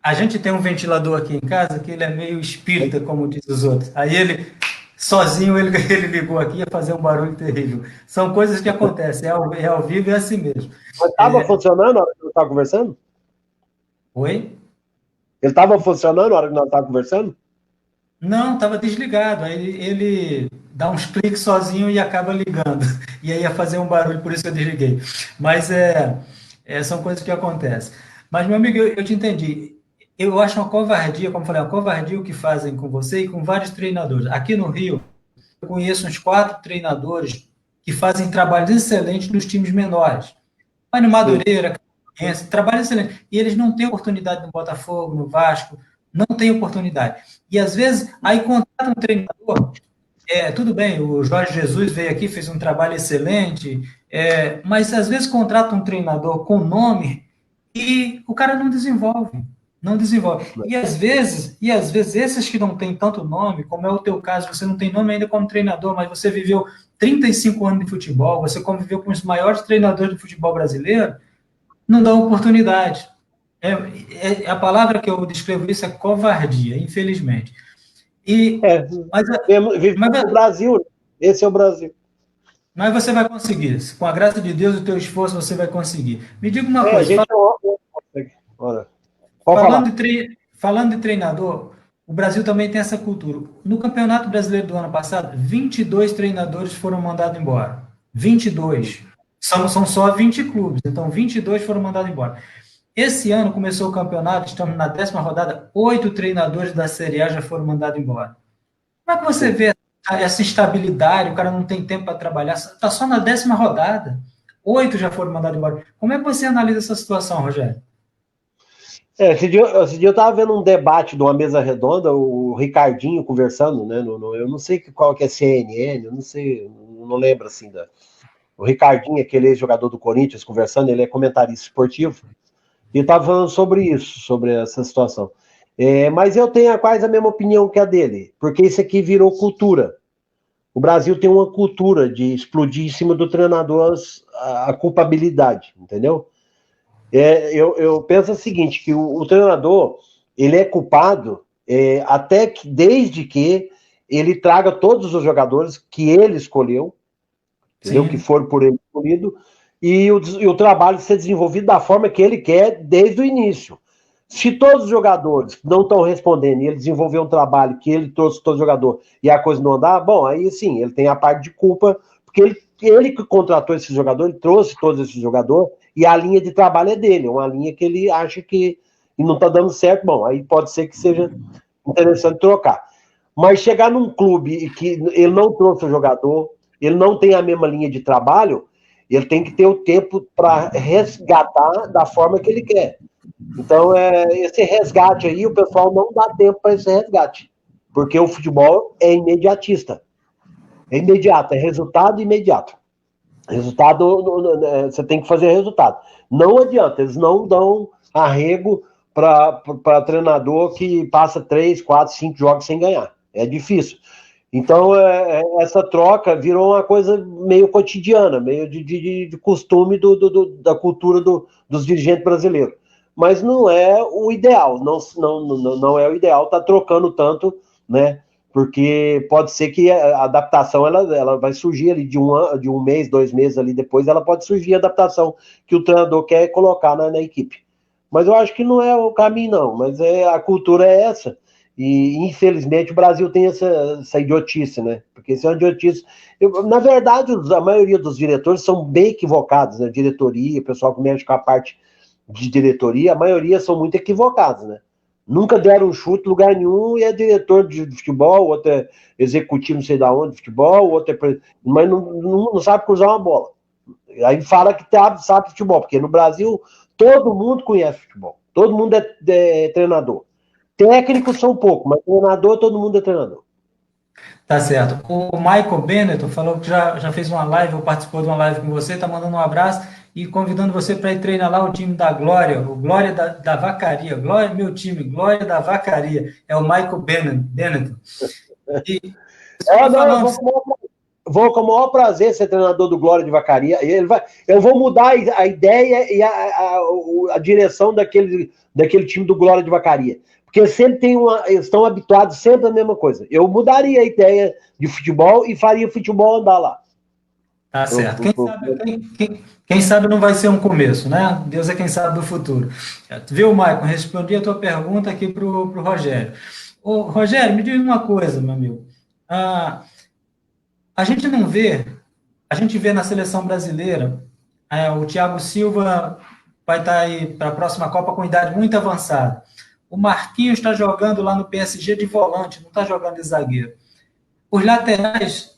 a gente tem um ventilador aqui em casa que ele é meio espírita, como diz os outros. Aí ele, sozinho, ele ligou aqui e ia fazer um barulho terrível. São coisas que acontecem, é ao vivo e é assim mesmo. Mas estava funcionando na hora que nós estávamos conversando? Oi? Ele estava funcionando na hora que nós estávamos conversando? Não, estava desligado. Aí ele dá uns cliques sozinho e acaba ligando. E aí ia fazer um barulho, por isso que eu desliguei. Mas são coisas que acontecem. Mas, meu amigo, eu te entendi. Eu acho uma covardia, como eu falei, uma covardia o que fazem com você e com vários treinadores. Aqui no Rio, eu conheço uns 4 treinadores que fazem trabalhos excelentes nos times menores. Mas no Madureira, trabalho excelente. E eles não têm oportunidade no Botafogo, no Vasco, não têm oportunidade. E às vezes, aí contrata um treinador, tudo bem, o Jorge Jesus veio aqui, fez um trabalho excelente, mas às vezes contrata um treinador com nome e o cara não desenvolve. Não desenvolve. E às vezes esses que não têm tanto nome, como é o teu caso, você não tem nome ainda como treinador, mas você viveu 35 anos de futebol, você conviveu com os maiores treinadores do futebol brasileiro, não dá oportunidade. A palavra que eu descrevo isso é covardia, infelizmente. Vivemos no Brasil, esse é o Brasil. Mas você vai conseguir. Com a graça de Deus, o teu esforço, você vai conseguir. Me diga uma coisa. Falando de treinador, o Brasil também tem essa cultura. No Campeonato Brasileiro do ano passado, 22 treinadores foram mandados embora. 22. São só 20 clubes, então 22 foram mandados embora. Esse ano começou o campeonato, estamos na 10ª rodada, 8 treinadores da Série A já foram mandados embora. Como é que você vê essa instabilidade, o cara não tem tempo para trabalhar, está só na 10ª rodada, 8 já foram mandados embora. Como é que você analisa essa situação, Rogério? Esse dia eu estava vendo um debate de uma mesa redonda, o Ricardinho conversando, né? Eu não sei qual que é CNN, eu não sei, não lembro assim o Ricardinho, aquele ex-jogador do Corinthians, conversando, ele é comentarista esportivo, e estava falando sobre isso, sobre essa situação. Mas eu tenho quase a mesma opinião que a dele, porque isso aqui virou cultura. O Brasil tem uma cultura de explodir em cima do treinador a culpabilidade, entendeu? Eu penso o seguinte, que o treinador, ele é culpado até que, desde que ele traga todos os jogadores que ele escolheu, entendeu? Sim. Que foram por ele escolhido, e o trabalho ser desenvolvido da forma que ele quer desde o início. Se todos os jogadores não estão respondendo e ele desenvolveu um trabalho que ele trouxe todo jogador e a coisa não andar, bom, aí sim, ele tem a parte de culpa, porque ele que contratou esse jogador, ele trouxe todos esses jogadores e a linha de trabalho é dele, uma linha que ele acha que não está dando certo, bom, aí pode ser que seja interessante trocar. Mas chegar num clube que ele não trouxe o jogador, ele não tem a mesma linha de trabalho, ele tem que ter o tempo para resgatar da forma que ele quer. Então, esse resgate aí, o pessoal não dá tempo para esse resgate, porque o futebol é imediatista. É imediato, é resultado imediato. Resultado, você tem que fazer resultado. Não adianta, eles não dão arrego para treinador que passa 3, 4, 5 jogos sem ganhar. É difícil. Então, essa troca virou uma coisa meio cotidiana, meio de costume da cultura dos dirigentes brasileiros. Mas não é o ideal, não é o ideal estar trocando tanto, né? Porque pode ser que a adaptação ela vai surgir ali de um mês, 2 meses ali depois, ela pode surgir a adaptação que o treinador quer colocar na equipe. Mas eu acho que não é o caminho, não. Mas a cultura é essa. E, infelizmente, o Brasil tem essa idiotice, né? Porque isso é uma idiotice. Na verdade, a maioria dos diretores são bem equivocados, né? Diretoria, o pessoal que mexe com a parte de diretoria, a maioria são muito equivocados, né? Nunca deram um chute em lugar nenhum e é diretor de futebol, outro é executivo não sei da onde de futebol, outro é... mas não sabe cruzar uma bola. Aí fala que sabe futebol, porque no Brasil todo mundo conhece futebol, todo mundo é treinador. Técnicos são pouco, mas treinador, todo mundo é treinador. Tá certo. O Michael Bennett falou que já fez uma live, ou participou de uma live com você, tá mandando um abraço e convidando você para ir treinar lá o time da Glória, o Glória da Vacaria. Glória, meu time, Glória da Vacaria. É o Michael Bennett. E Não, vou com o maior prazer ser treinador do Glória de Vacaria. Eu vou mudar a ideia e a direção daquele time do Glória de Vacaria. Porque sempre eles estão habituados sempre à mesma coisa. Eu mudaria a ideia de futebol e faria o futebol andar lá. Tá certo. Quem sabe não vai ser um começo, né? Deus é quem sabe do futuro. Viu, Maicon? Respondi a tua pergunta aqui para o Rogério. Ô, Rogério, me diz uma coisa, meu amigo. A gente não vê, a gente vê na seleção brasileira, o Thiago Silva vai estar aí para a próxima Copa com idade muito avançada. O Marquinhos está jogando lá no PSG de volante, não está jogando de zagueiro. Os laterais,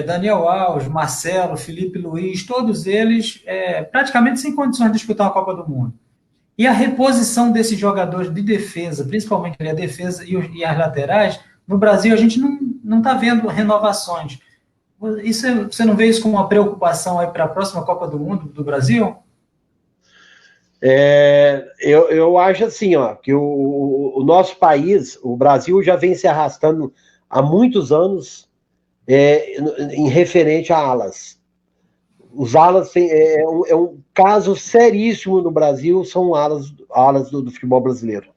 Daniel Alves, Marcelo, Felipe Luiz, todos eles praticamente sem condições de disputar a Copa do Mundo. E a reposição desses jogadores de defesa, principalmente a defesa e as laterais, no Brasil a gente não está vendo renovações. Você não vê isso como uma preocupação aí para a próxima Copa do Mundo do Brasil? Eu acho assim, ó, que o nosso país, o Brasil, já vem se arrastando há muitos anos em referente a alas. Os alas é um caso seríssimo no Brasil, são alas do futebol brasileiro.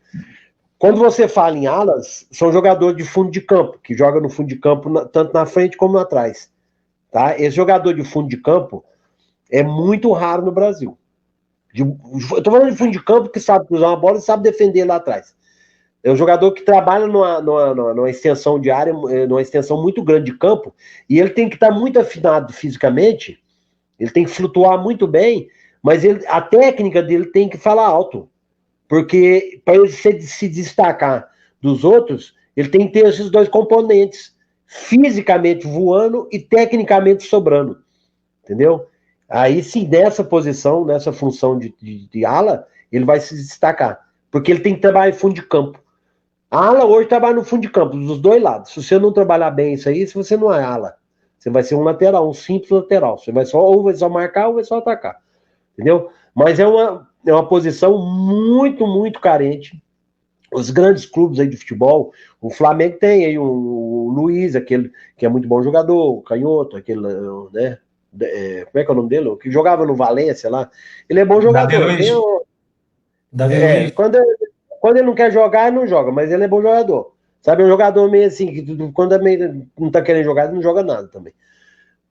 Quando você fala em alas, são jogadores de fundo de campo, que jogam no fundo de campo tanto na frente como atrás. Tá? Esse jogador de fundo de campo é muito raro no Brasil. Eu estou falando de fundo de campo que sabe cruzar uma bola e sabe defender lá atrás. É um jogador que trabalha numa extensão de área, numa extensão muito grande de campo, e ele tem que estar muito afinado fisicamente, ele tem que flutuar muito bem, mas a técnica dele tem que falar alto. Porque para ele se destacar dos outros, ele tem que ter esses dois componentes, fisicamente voando e tecnicamente sobrando. Entendeu? Aí sim, nessa posição, nessa função de ala, ele vai se destacar. Porque ele tem que trabalhar em fundo de campo. A ala hoje trabalha no fundo de campo, dos dois lados. Se você não trabalhar bem isso aí, se você não é ala, você vai ser um lateral, um simples lateral. Você vai ou vai só marcar ou vai só atacar. Entendeu? Mas é uma posição muito, muito carente. Os grandes clubes aí de futebol, o Flamengo tem aí o Luiz, aquele que é muito bom jogador, o Canhoto, aquele, né? Como é que é o nome dele? O que jogava no Valência lá. Ele é bom jogador. Davi Luiz. Quando ele não quer jogar, ele não joga, mas ele é bom jogador. Sabe, é um jogador meio assim, que quando não tá querendo jogar, ele não joga nada também.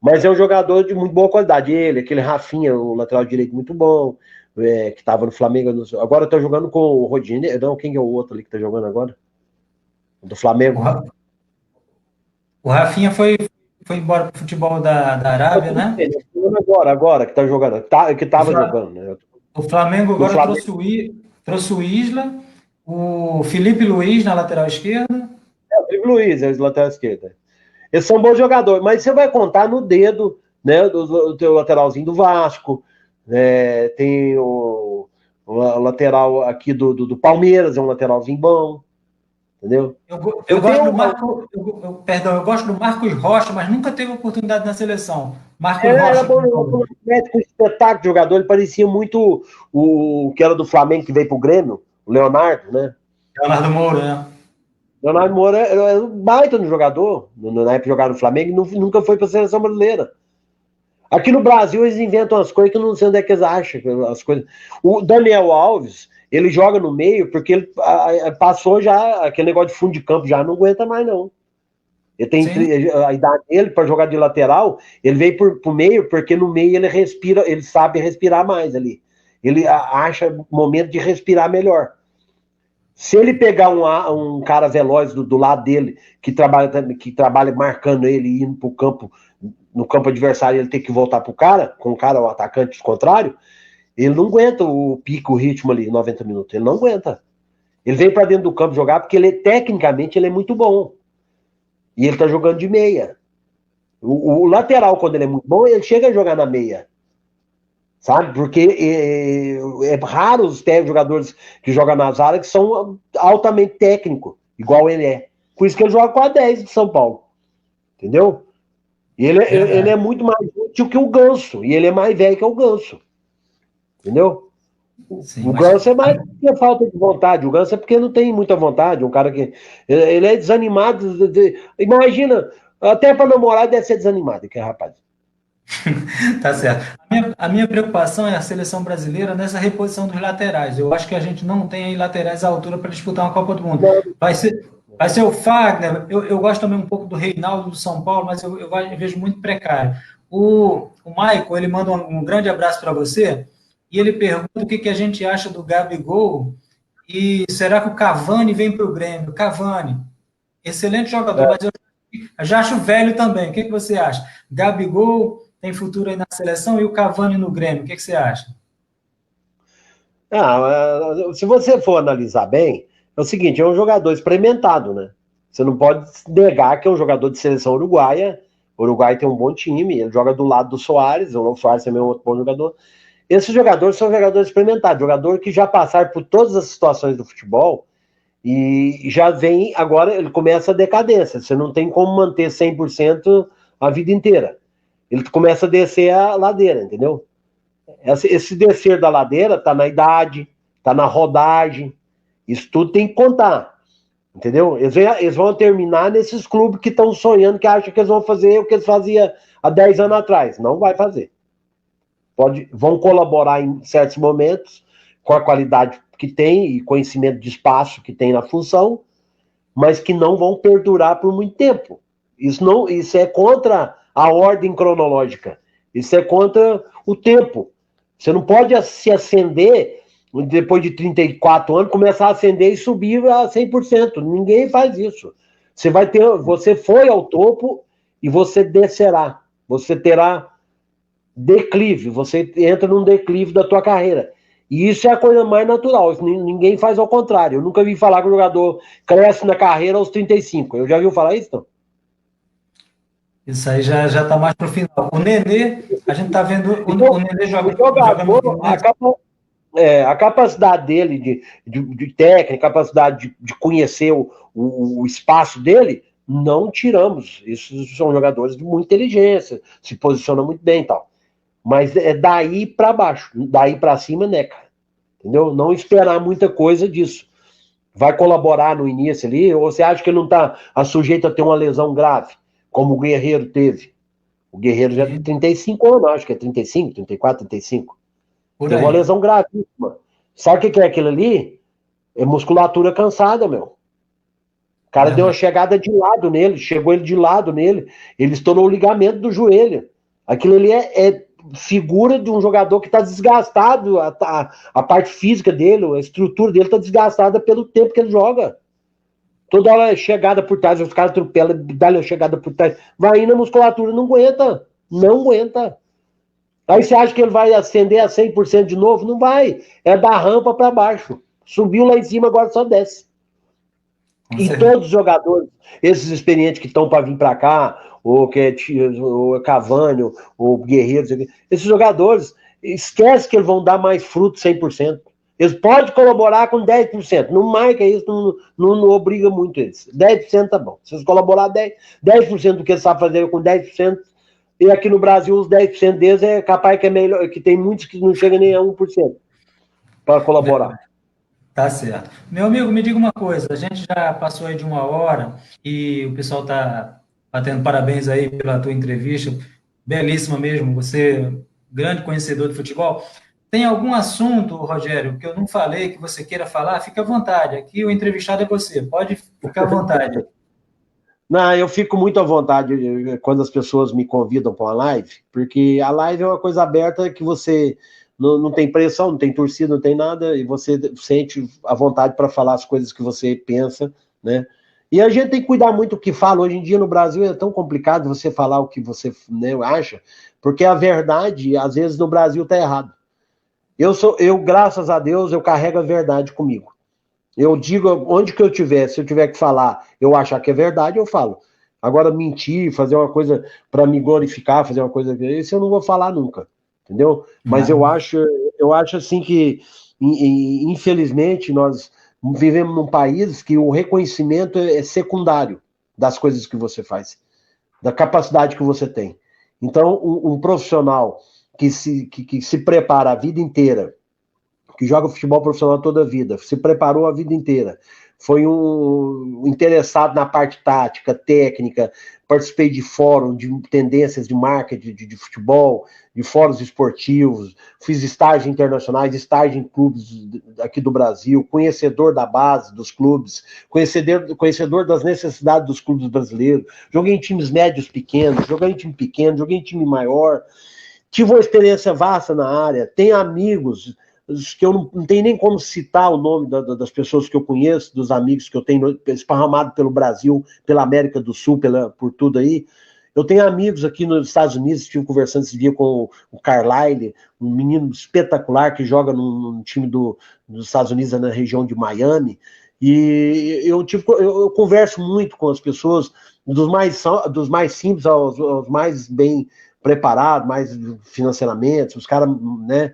Mas é um jogador de muito boa qualidade. Ele, aquele Rafinha, o lateral direito muito bom, que tava no Flamengo. Agora tá jogando com o Rodinei. Não, quem é o outro ali que tá jogando agora? Do O, Flamengo. Ra- o Rafinha foi embora pro futebol da Arábia, né? Agora que tá jogando, que O, tava Fla- jogando, né? o Flamengo Do agora Flamengo. trouxe o Isla, o Felipe Luiz na lateral esquerda. É o Felipe Luiz, é o lateral esquerdo. Eles são bons jogadores, mas você vai contar no dedo, né? Do teu lateralzinho do Vasco, tem o lateral aqui do Palmeiras, é um lateralzinho bom, entendeu? Eu Eu gosto do tenho. Marco, perdão, eu gosto do Marcos Rocha, mas nunca teve oportunidade na seleção. Marcos Era Rocha, bom, um espetáculo de jogador, ele parecia muito o que era do Flamengo que veio pro Grêmio, o Leonardo, né? Leonardo Moura, né? Leonardo Moura era um baita no jogador, na época de jogar no Flamengo, e nunca foi para a seleção brasileira. Aqui no Brasil eles inventam as coisas que eu não sei onde é que eles acham. As coisas. O Daniel Alves, ele joga no meio porque ele passou já aquele negócio de fundo de campo, já não aguenta mais, não. Ele tem Sim, a idade dele para jogar de lateral, ele veio pro meio porque no meio ele respira, ele sabe respirar mais ali. Ele acha momento de respirar melhor. Se ele pegar um cara veloz do lado dele, que trabalha marcando ele e indo pro campo, no campo adversário, ele tem que voltar pro cara, com o cara, o atacante contrário, ele não aguenta o pico, o ritmo ali, 90 minutos. Ele não aguenta. Ele vem para dentro do campo jogar porque tecnicamente, ele é muito bom. E ele tá jogando de meia. O lateral, quando ele é muito bom, ele chega a jogar na meia. Sabe? Porque é raro os jogadores que jogam nas áreas que são altamente técnicos, igual ele é. Por isso que ele joga com a 10 de São Paulo. Entendeu? E ele é muito mais útil que o Ganso. E ele é mais velho que o Ganso. Entendeu? sim, O mas Ganso é mais porque falta de vontade. O Ganso é porque não tem muita vontade. Um cara que. Ele é desanimado. Imagina, até para namorar deve ser desanimado, que é rapaz. tá certo. A minha preocupação é a seleção brasileira nessa reposição dos laterais. Eu acho que a gente não tem aí laterais à altura para disputar uma Copa do Mundo. Vai ser o Fagner. Eu gosto também um pouco do Reinaldo do São Paulo, mas eu vejo muito precário. O Michael, ele manda um grande abraço para você e ele pergunta o que a gente acha do Gabigol e será que o Cavani vem para o Grêmio? Cavani, excelente jogador, mas eu já acho velho também. O que você acha? Gabigol tem futuro aí na seleção e o Cavani no Grêmio. O que você acha? Se você for analisar bem, é o seguinte, é um jogador experimentado, né? Você não pode negar que é um jogador de seleção uruguaia. O Uruguai tem um bom time, ele joga do lado do Soares, o Soares também é um outro bom jogador. Esses jogadores são jogadores experimentados, jogador que já passaram por todas as situações do futebol e já vem, agora ele começa a decadência. Você não tem como manter 100% a vida inteira. Ele começa a descer a ladeira, entendeu? Esse descer da ladeira está na idade, está na rodagem. Isso tudo tem que contar. Entendeu? Eles vão terminar nesses clubes que estão sonhando, que acham que eles vão fazer o que eles faziam há 10 anos atrás. Não vai fazer. Vão colaborar em certos momentos com a qualidade que tem e conhecimento de espaço que tem na função, mas que não vão perdurar por muito tempo. Isso é contra a ordem cronológica. Isso é contra o tempo. Você não pode se acender depois de 34 anos, começar a acender e subir a 100%. Ninguém faz isso. Você foi ao topo e você descerá. Você terá declive, você entra num declive da tua carreira. E isso é a coisa mais natural. Ninguém faz ao contrário. Eu nunca vi falar que o jogador cresce na carreira aos 35. Eu já vi falar isso, não? Isso aí já está mais para o final. O Nenê, a gente está vendo Então, o Nenê o joga no jogador, Fluminense. a capacidade dele de técnica, a capacidade de conhecer o espaço dele, não tiramos. Esses são jogadores de muita inteligência, se posicionam muito bem e tal. Mas é daí para baixo, daí para cima, né, cara? Entendeu? Não esperar muita coisa disso. Vai colaborar no início ali, ou você acha que ele não está sujeito a ter uma lesão grave, como o Guerreiro teve? O Guerreiro já tem 35 anos, acho que é 35, 34, 35. Por Teve uma aí. lesão gravíssima. Sabe o que é aquilo ali? É musculatura cansada, meu. cara deu uma chegada de lado nele, chegou ele de lado nele, ele estourou o ligamento do joelho. Aquilo ali é figura de um jogador que está desgastado, a parte física dele, a estrutura dele está desgastada pelo tempo que ele joga. Toda hora é chegada por trás, os caras atropelam, dá-lhe a chegada por trás, vai indo, a musculatura não aguenta, não aguenta. Aí você acha que ele vai ascender a 100% de novo? Não vai, é da rampa para baixo. Subiu lá em cima, agora só desce. E todos os jogadores, esses experientes que estão para vir para cá, ou que é o Cavani, ou Guerreiro, esses jogadores, esquece que eles vão dar mais fruto 100%. Eles podem colaborar com 10%. Não mais que isso, não obriga muito eles. 10% tá bom. Se eles colaborar 10% do que eles sabem fazer com 10%, e aqui no Brasil os 10% deles é capaz que é melhor, que tem muitos que não chegam nem a 1% para colaborar. Tá certo. Meu amigo, me diga uma coisa, a gente já passou aí de 1 hora e o pessoal tá batendo parabéns aí pela tua entrevista, belíssima mesmo, você grande conhecedor de futebol. Tem algum assunto, Rogério, que eu não falei, que você queira falar? Fica à vontade, aqui o entrevistado é você, pode ficar à vontade. Não, eu fico muito à vontade quando as pessoas me convidam para uma live, porque a live é uma coisa aberta que você não tem pressão, não tem torcida, não tem nada, e você sente a vontade para falar as coisas que você pensa, né? E a gente tem que cuidar muito do que fala. Hoje em dia no Brasil é tão complicado você falar o que você, né, acha, porque a verdade, às vezes, no Brasil está errado. Eu, graças a Deus, eu carrego a verdade comigo. Eu digo, onde que eu tiver, se eu tiver que falar, eu achar que é verdade, eu falo. Agora, mentir, fazer uma coisa para me glorificar, fazer uma coisa, isso eu não vou falar nunca, entendeu? Mas eu acho assim que, infelizmente, nós vivemos num país que o reconhecimento é secundário das coisas que você faz, da capacidade que você tem. Então, um profissional que se prepara a vida inteira, que joga futebol profissional toda a vida, se preparou a vida inteira, foi um interessado na parte tática, técnica, participei de fórum, de tendências de marketing de futebol, de fóruns esportivos, fiz estágios internacionais, estágio em clubes aqui do Brasil, conhecedor da base dos clubes, conhecedor das necessidades dos clubes brasileiros, joguei em times médios pequenos, joguei em time pequeno, joguei em time maior, tive uma experiência vasta na área, tenho amigos que eu não tenho nem como citar o nome das pessoas que eu conheço, dos amigos que eu tenho esparramado pelo Brasil, pela América do Sul, por tudo aí. Eu tenho amigos aqui nos Estados Unidos, estive conversando esse dia com o Carlisle, um menino espetacular que joga num time dos Estados Unidos, na região de Miami, e eu converso muito com as pessoas, dos mais simples aos mais bem preparados, mais financeiramente, os caras, né?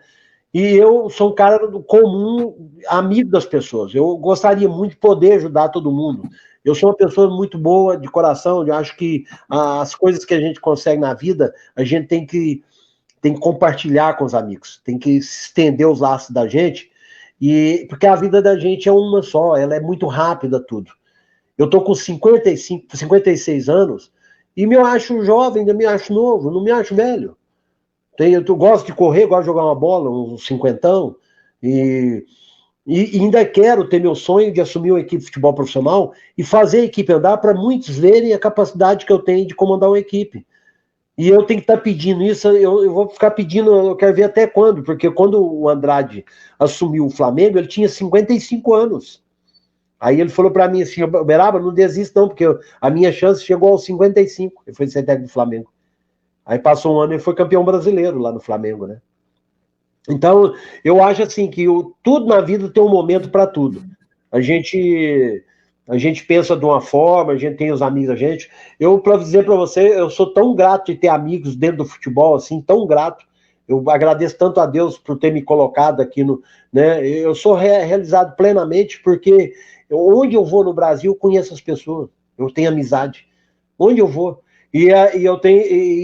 E eu sou um cara comum, amigo das pessoas. Eu gostaria muito de poder ajudar todo mundo. Eu sou uma pessoa muito boa de coração. Eu acho que as coisas que a gente consegue na vida, a gente tem que compartilhar com os amigos. Tem que estender os laços da gente. Porque a vida da gente é uma só. Ela é muito rápida tudo. Eu tô com 56 anos e me acho jovem, ainda me acho novo, não me acho velho. Eu gosto de correr, gosto de jogar uma bola, uns cinquentão, e ainda quero ter meu sonho de assumir uma equipe de futebol profissional e fazer a equipe andar para muitos verem a capacidade que eu tenho de comandar uma equipe. E eu tenho que estar pedindo isso, eu vou ficar pedindo, eu quero ver até quando, porque quando o Andrade assumiu o Flamengo, ele tinha 55 anos. Aí ele falou para mim assim, Beraba, não desista não, porque a minha chance chegou aos 55, ele foi ser técnico do Flamengo. Aí passou um ano e foi campeão brasileiro lá no Flamengo, né? Então, eu acho assim que tudo na vida tem um momento para tudo. A gente pensa de uma forma, a gente tem os amigos da gente. Eu, para dizer para você, eu sou tão grato de ter amigos dentro do futebol, assim, tão grato. Eu agradeço tanto a Deus por ter me colocado aqui né? Eu sou realizado plenamente porque onde eu vou no Brasil, eu conheço as pessoas. Eu tenho amizade. Onde eu vou. E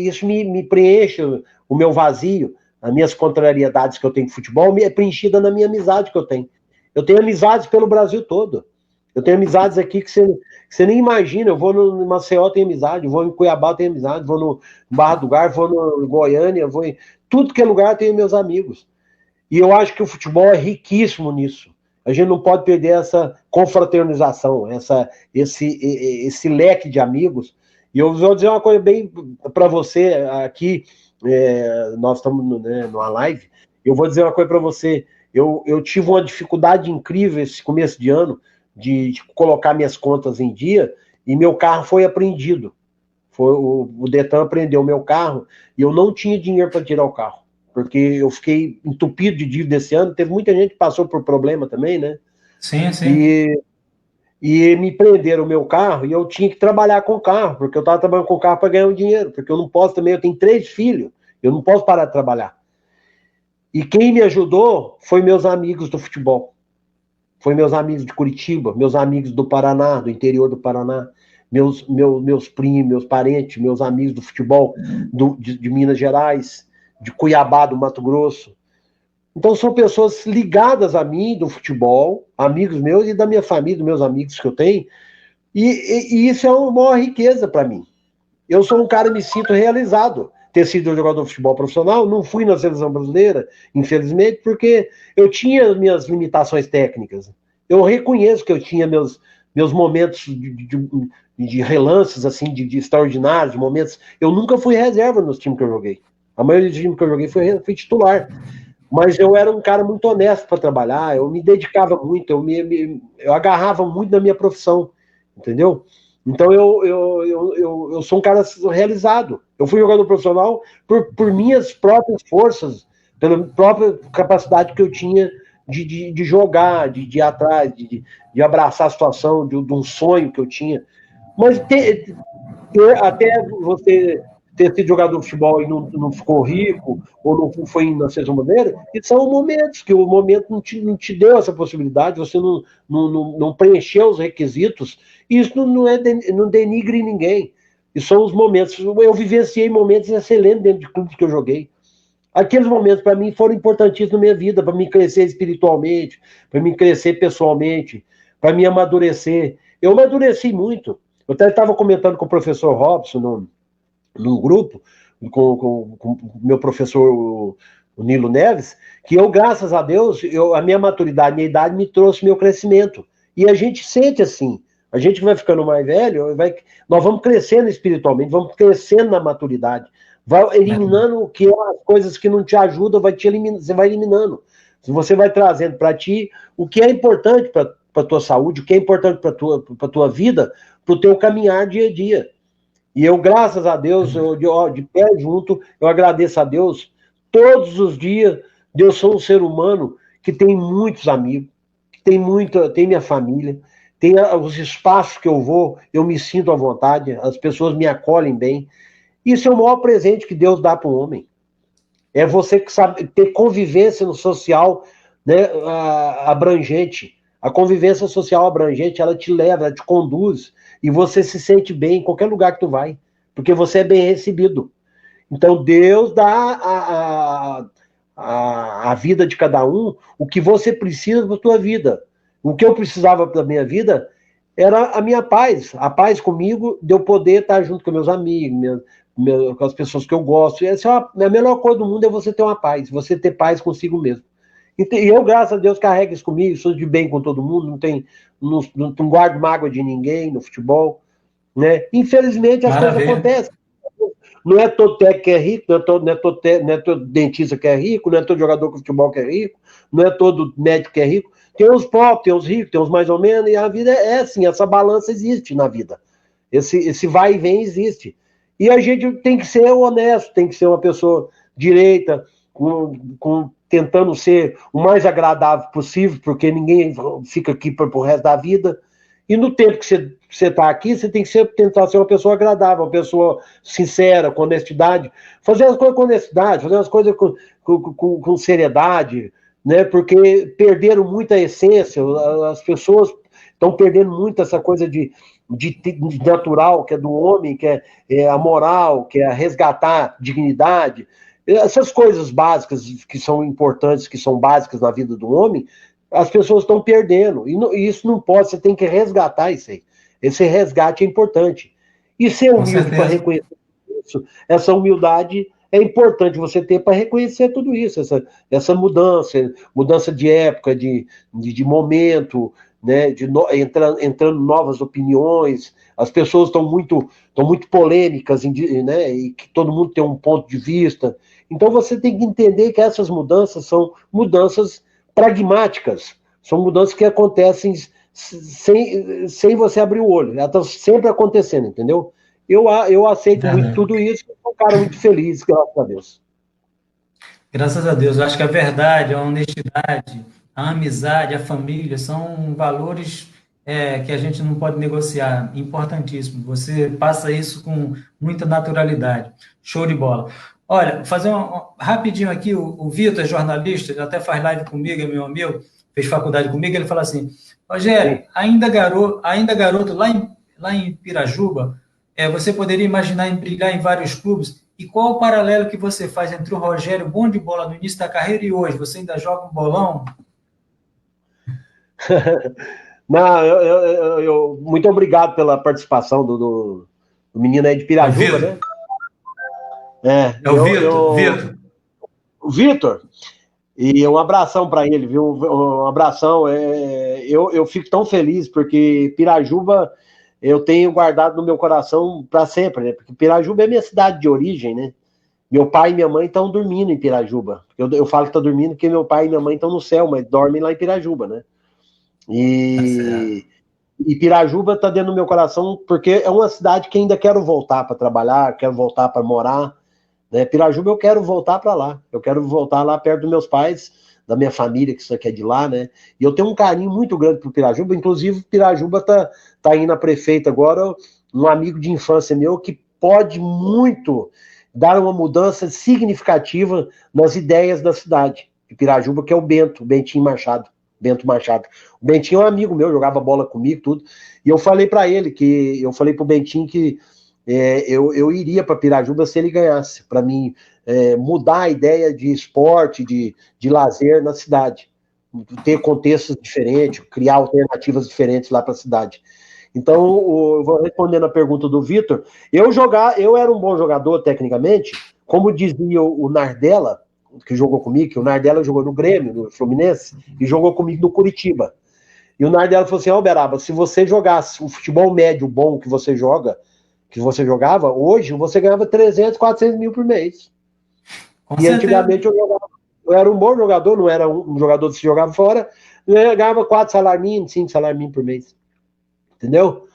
isso me preenche o meu vazio, as minhas contrariedades que eu tenho com futebol, é preenchida na minha amizade que eu tenho. Eu tenho amizades pelo Brasil todo. Eu tenho amizades aqui que você nem imagina. Eu vou no Maceió, tenho amizade, vou em Cuiabá, tenho amizade, vou no Barra do Garça, vou no Goiânia, tudo que é lugar eu tenho meus amigos. E eu acho que o futebol é riquíssimo nisso. A gente não pode perder essa confraternização, esse leque de amigos. E eu vou dizer uma coisa bem para você aqui, nós estamos, né, numa live, eu vou dizer uma coisa para você, eu tive uma dificuldade incrível esse começo de ano de colocar minhas contas em dia, e meu carro foi apreendido. O Detran apreendeu meu carro e eu não tinha dinheiro para tirar o carro, porque eu fiquei entupido de dívida esse ano. Teve muita gente que passou por problema também, né? Sim, sim. E me prenderam o meu carro e eu tinha que trabalhar com o carro, porque eu estava trabalhando com o carro para ganhar um dinheiro, porque eu não posso também, eu tenho 3 filhos, eu não posso parar de trabalhar. E quem me ajudou foi meus amigos do futebol. Foi meus amigos de Curitiba, meus amigos do Paraná, do interior do Paraná, meus primos, meus parentes, meus amigos do futebol de Minas Gerais, de Cuiabá, do Mato Grosso. Então são pessoas ligadas a mim, do futebol, amigos meus e da minha família, dos meus amigos que eu tenho, e isso é uma maior riqueza para mim. Eu sou um cara que me sinto realizado. Ter sido jogador de futebol profissional, não fui na seleção brasileira, infelizmente, porque eu tinha minhas limitações técnicas. Eu reconheço que eu tinha meus momentos de relances, assim, de extraordinários, momentos. Eu nunca fui reserva nos times que eu joguei. A maioria dos times que eu joguei fui titular. Mas eu era um cara muito honesto para trabalhar, eu me dedicava muito, eu agarrava muito na minha profissão, entendeu? Então eu sou um cara realizado. Eu fui jogador profissional por minhas próprias forças, pela própria capacidade que eu tinha de jogar, de ir atrás, de abraçar a situação, de um sonho que eu tinha. Mas até você ter sido jogador de futebol e não ficou rico, ou não foi na seleção brasileira, e são momentos que o momento não te deu essa possibilidade, você não preencheu os requisitos, e isso não denigre ninguém. E são os momentos. Eu vivenciei momentos excelentes dentro de clubes que eu joguei. Aqueles momentos, para mim, foram importantíssimos na minha vida, para me crescer espiritualmente, para me crescer pessoalmente, para me amadurecer. Eu amadureci muito. Eu até estava comentando com o professor Robson num grupo, com o meu professor, o Nilo Neves, que eu, graças a Deus, a minha maturidade, minha idade me trouxe meu crescimento. E a gente sente assim, a gente vai ficando mais velho, nós vamos crescendo espiritualmente, vamos crescendo na maturidade, vai eliminando o que as coisas que não te ajudam, você vai eliminando. Você vai trazendo para ti o que é importante para a tua saúde, o que é importante para a tua vida, para o teu caminhar dia a dia. E eu, graças a Deus, de pé junto, eu agradeço a Deus todos os dias. Eu sou um ser humano que tem muitos amigos, tem minha família, tem os espaços que eu vou, eu me sinto à vontade, as pessoas me acolhem bem. Isso é o maior presente que Deus dá para o homem. É você que sabe ter convivência no social, né, abrangente. A convivência social abrangente, ela te leva, ela te conduz, e você se sente bem em qualquer lugar que tu vai, porque você é bem recebido. Então Deus dá a vida de cada um, o que você precisa para a tua vida. O que eu precisava para a minha vida era a minha paz. A paz comigo, de eu poder estar junto com meus amigos, com as pessoas que eu gosto. A melhor coisa do mundo é você ter uma paz, você ter paz consigo mesmo. E eu, graças a Deus, carrego isso comigo, sou de bem com todo mundo, não guardo mágoa de ninguém no futebol, né? Infelizmente, as coisas acontecem. Não é todo técnico que é rico, não é todo dentista que é rico, não é todo jogador de futebol que é rico, não é todo médico que é rico. Tem os pobres, tem os ricos, tem os mais ou menos, e a vida é assim, essa balança existe na vida. Esse vai e vem existe. E a gente tem que ser honesto, tem que ser uma pessoa direita, tentando ser o mais agradável possível, porque ninguém fica aqui pro resto da vida. E no tempo que você está aqui, você tem que tentar ser uma pessoa agradável, uma pessoa sincera, com honestidade. Fazer as coisas com honestidade, fazer as coisas com seriedade, né? Porque perderam muita essência, as pessoas estão perdendo muito essa coisa de natural, que é do homem, que é a moral, que é resgatar dignidade. Essas coisas básicas que são importantes, que são básicas na vida do homem, as pessoas estão perdendo. E isso não pode, você tem que resgatar isso aí. Esse resgate é importante. E ser humilde para reconhecer isso, essa humildade é importante você ter para reconhecer tudo isso, essa mudança de época, de momento, né, entrando novas opiniões, as pessoas estão muito polêmicas, né, e que todo mundo tem um ponto de vista. Então você tem que entender que essas mudanças são mudanças pragmáticas, são mudanças que acontecem sem você abrir o olho, elas estão sempre acontecendo, entendeu? Eu aceito muito tudo isso, sou um cara muito feliz, graças a Deus. Graças a Deus, eu acho que a verdade, a honestidade, a amizade, a família são valores que a gente não pode negociar, importantíssimo. Você passa isso com muita naturalidade. Show de bola. Olha, fazer rapidinho aqui, o Vitor, jornalista, ele até faz live comigo, é meu amigo, fez faculdade comigo, ele fala assim, Rogério, ainda garoto lá em Pirajuba, você poderia imaginar em brilhar em vários clubes. E qual o paralelo que você faz entre o Rogério bom de bola no início da carreira e hoje? Você ainda joga um bolão? Não, muito obrigado pela participação do menino aí de Pirajuba, né? O Vitor. O Vitor, e um abração para ele, viu? Um abração. Eu fico tão feliz, porque Pirajuba eu tenho guardado no meu coração para sempre, né? Porque Pirajuba é minha cidade de origem, né? Meu pai e minha mãe estão dormindo em Pirajuba. Eu falo que estão dormindo porque meu pai e minha mãe estão no céu, mas dormem lá em Pirajuba, né? E Pirajuba está dentro do meu coração porque é uma cidade que ainda quero voltar para trabalhar, quero voltar para morar, né? Pirajuba eu quero voltar para lá. Eu quero voltar lá perto dos meus pais, da minha família, que isso aqui é de lá, né? E eu tenho um carinho muito grande por Pirajuba, inclusive Pirajuba tá indo a prefeito agora, um amigo de infância meu que pode muito dar uma mudança significativa nas ideias da cidade de Pirajuba, que é o Bentinho Machado. Bento Machado. O Bentinho é um amigo meu, jogava bola comigo, tudo. E eu falei para ele, eu falei pro Bentinho que eu iria para Pirajuba se ele ganhasse, para mim mudar a ideia de esporte, de lazer na cidade, ter contextos diferentes, criar alternativas diferentes lá para a cidade. Então, eu vou respondendo a pergunta do Vitor. Eu era um bom jogador tecnicamente, como dizia o Nardella, que jogou comigo, que o Nardella jogou no Grêmio, no Fluminense, e jogou comigo no Curitiba. E o Nardella falou assim, Uberaba, se você jogasse o futebol médio bom que você jogava, hoje você ganhava 300, 400 mil por mês. E antigamente eu era um bom jogador, não era um jogador que se jogava fora, eu ganhava 4 salários mínimos, 5 salários mínimos por mês. Entendeu?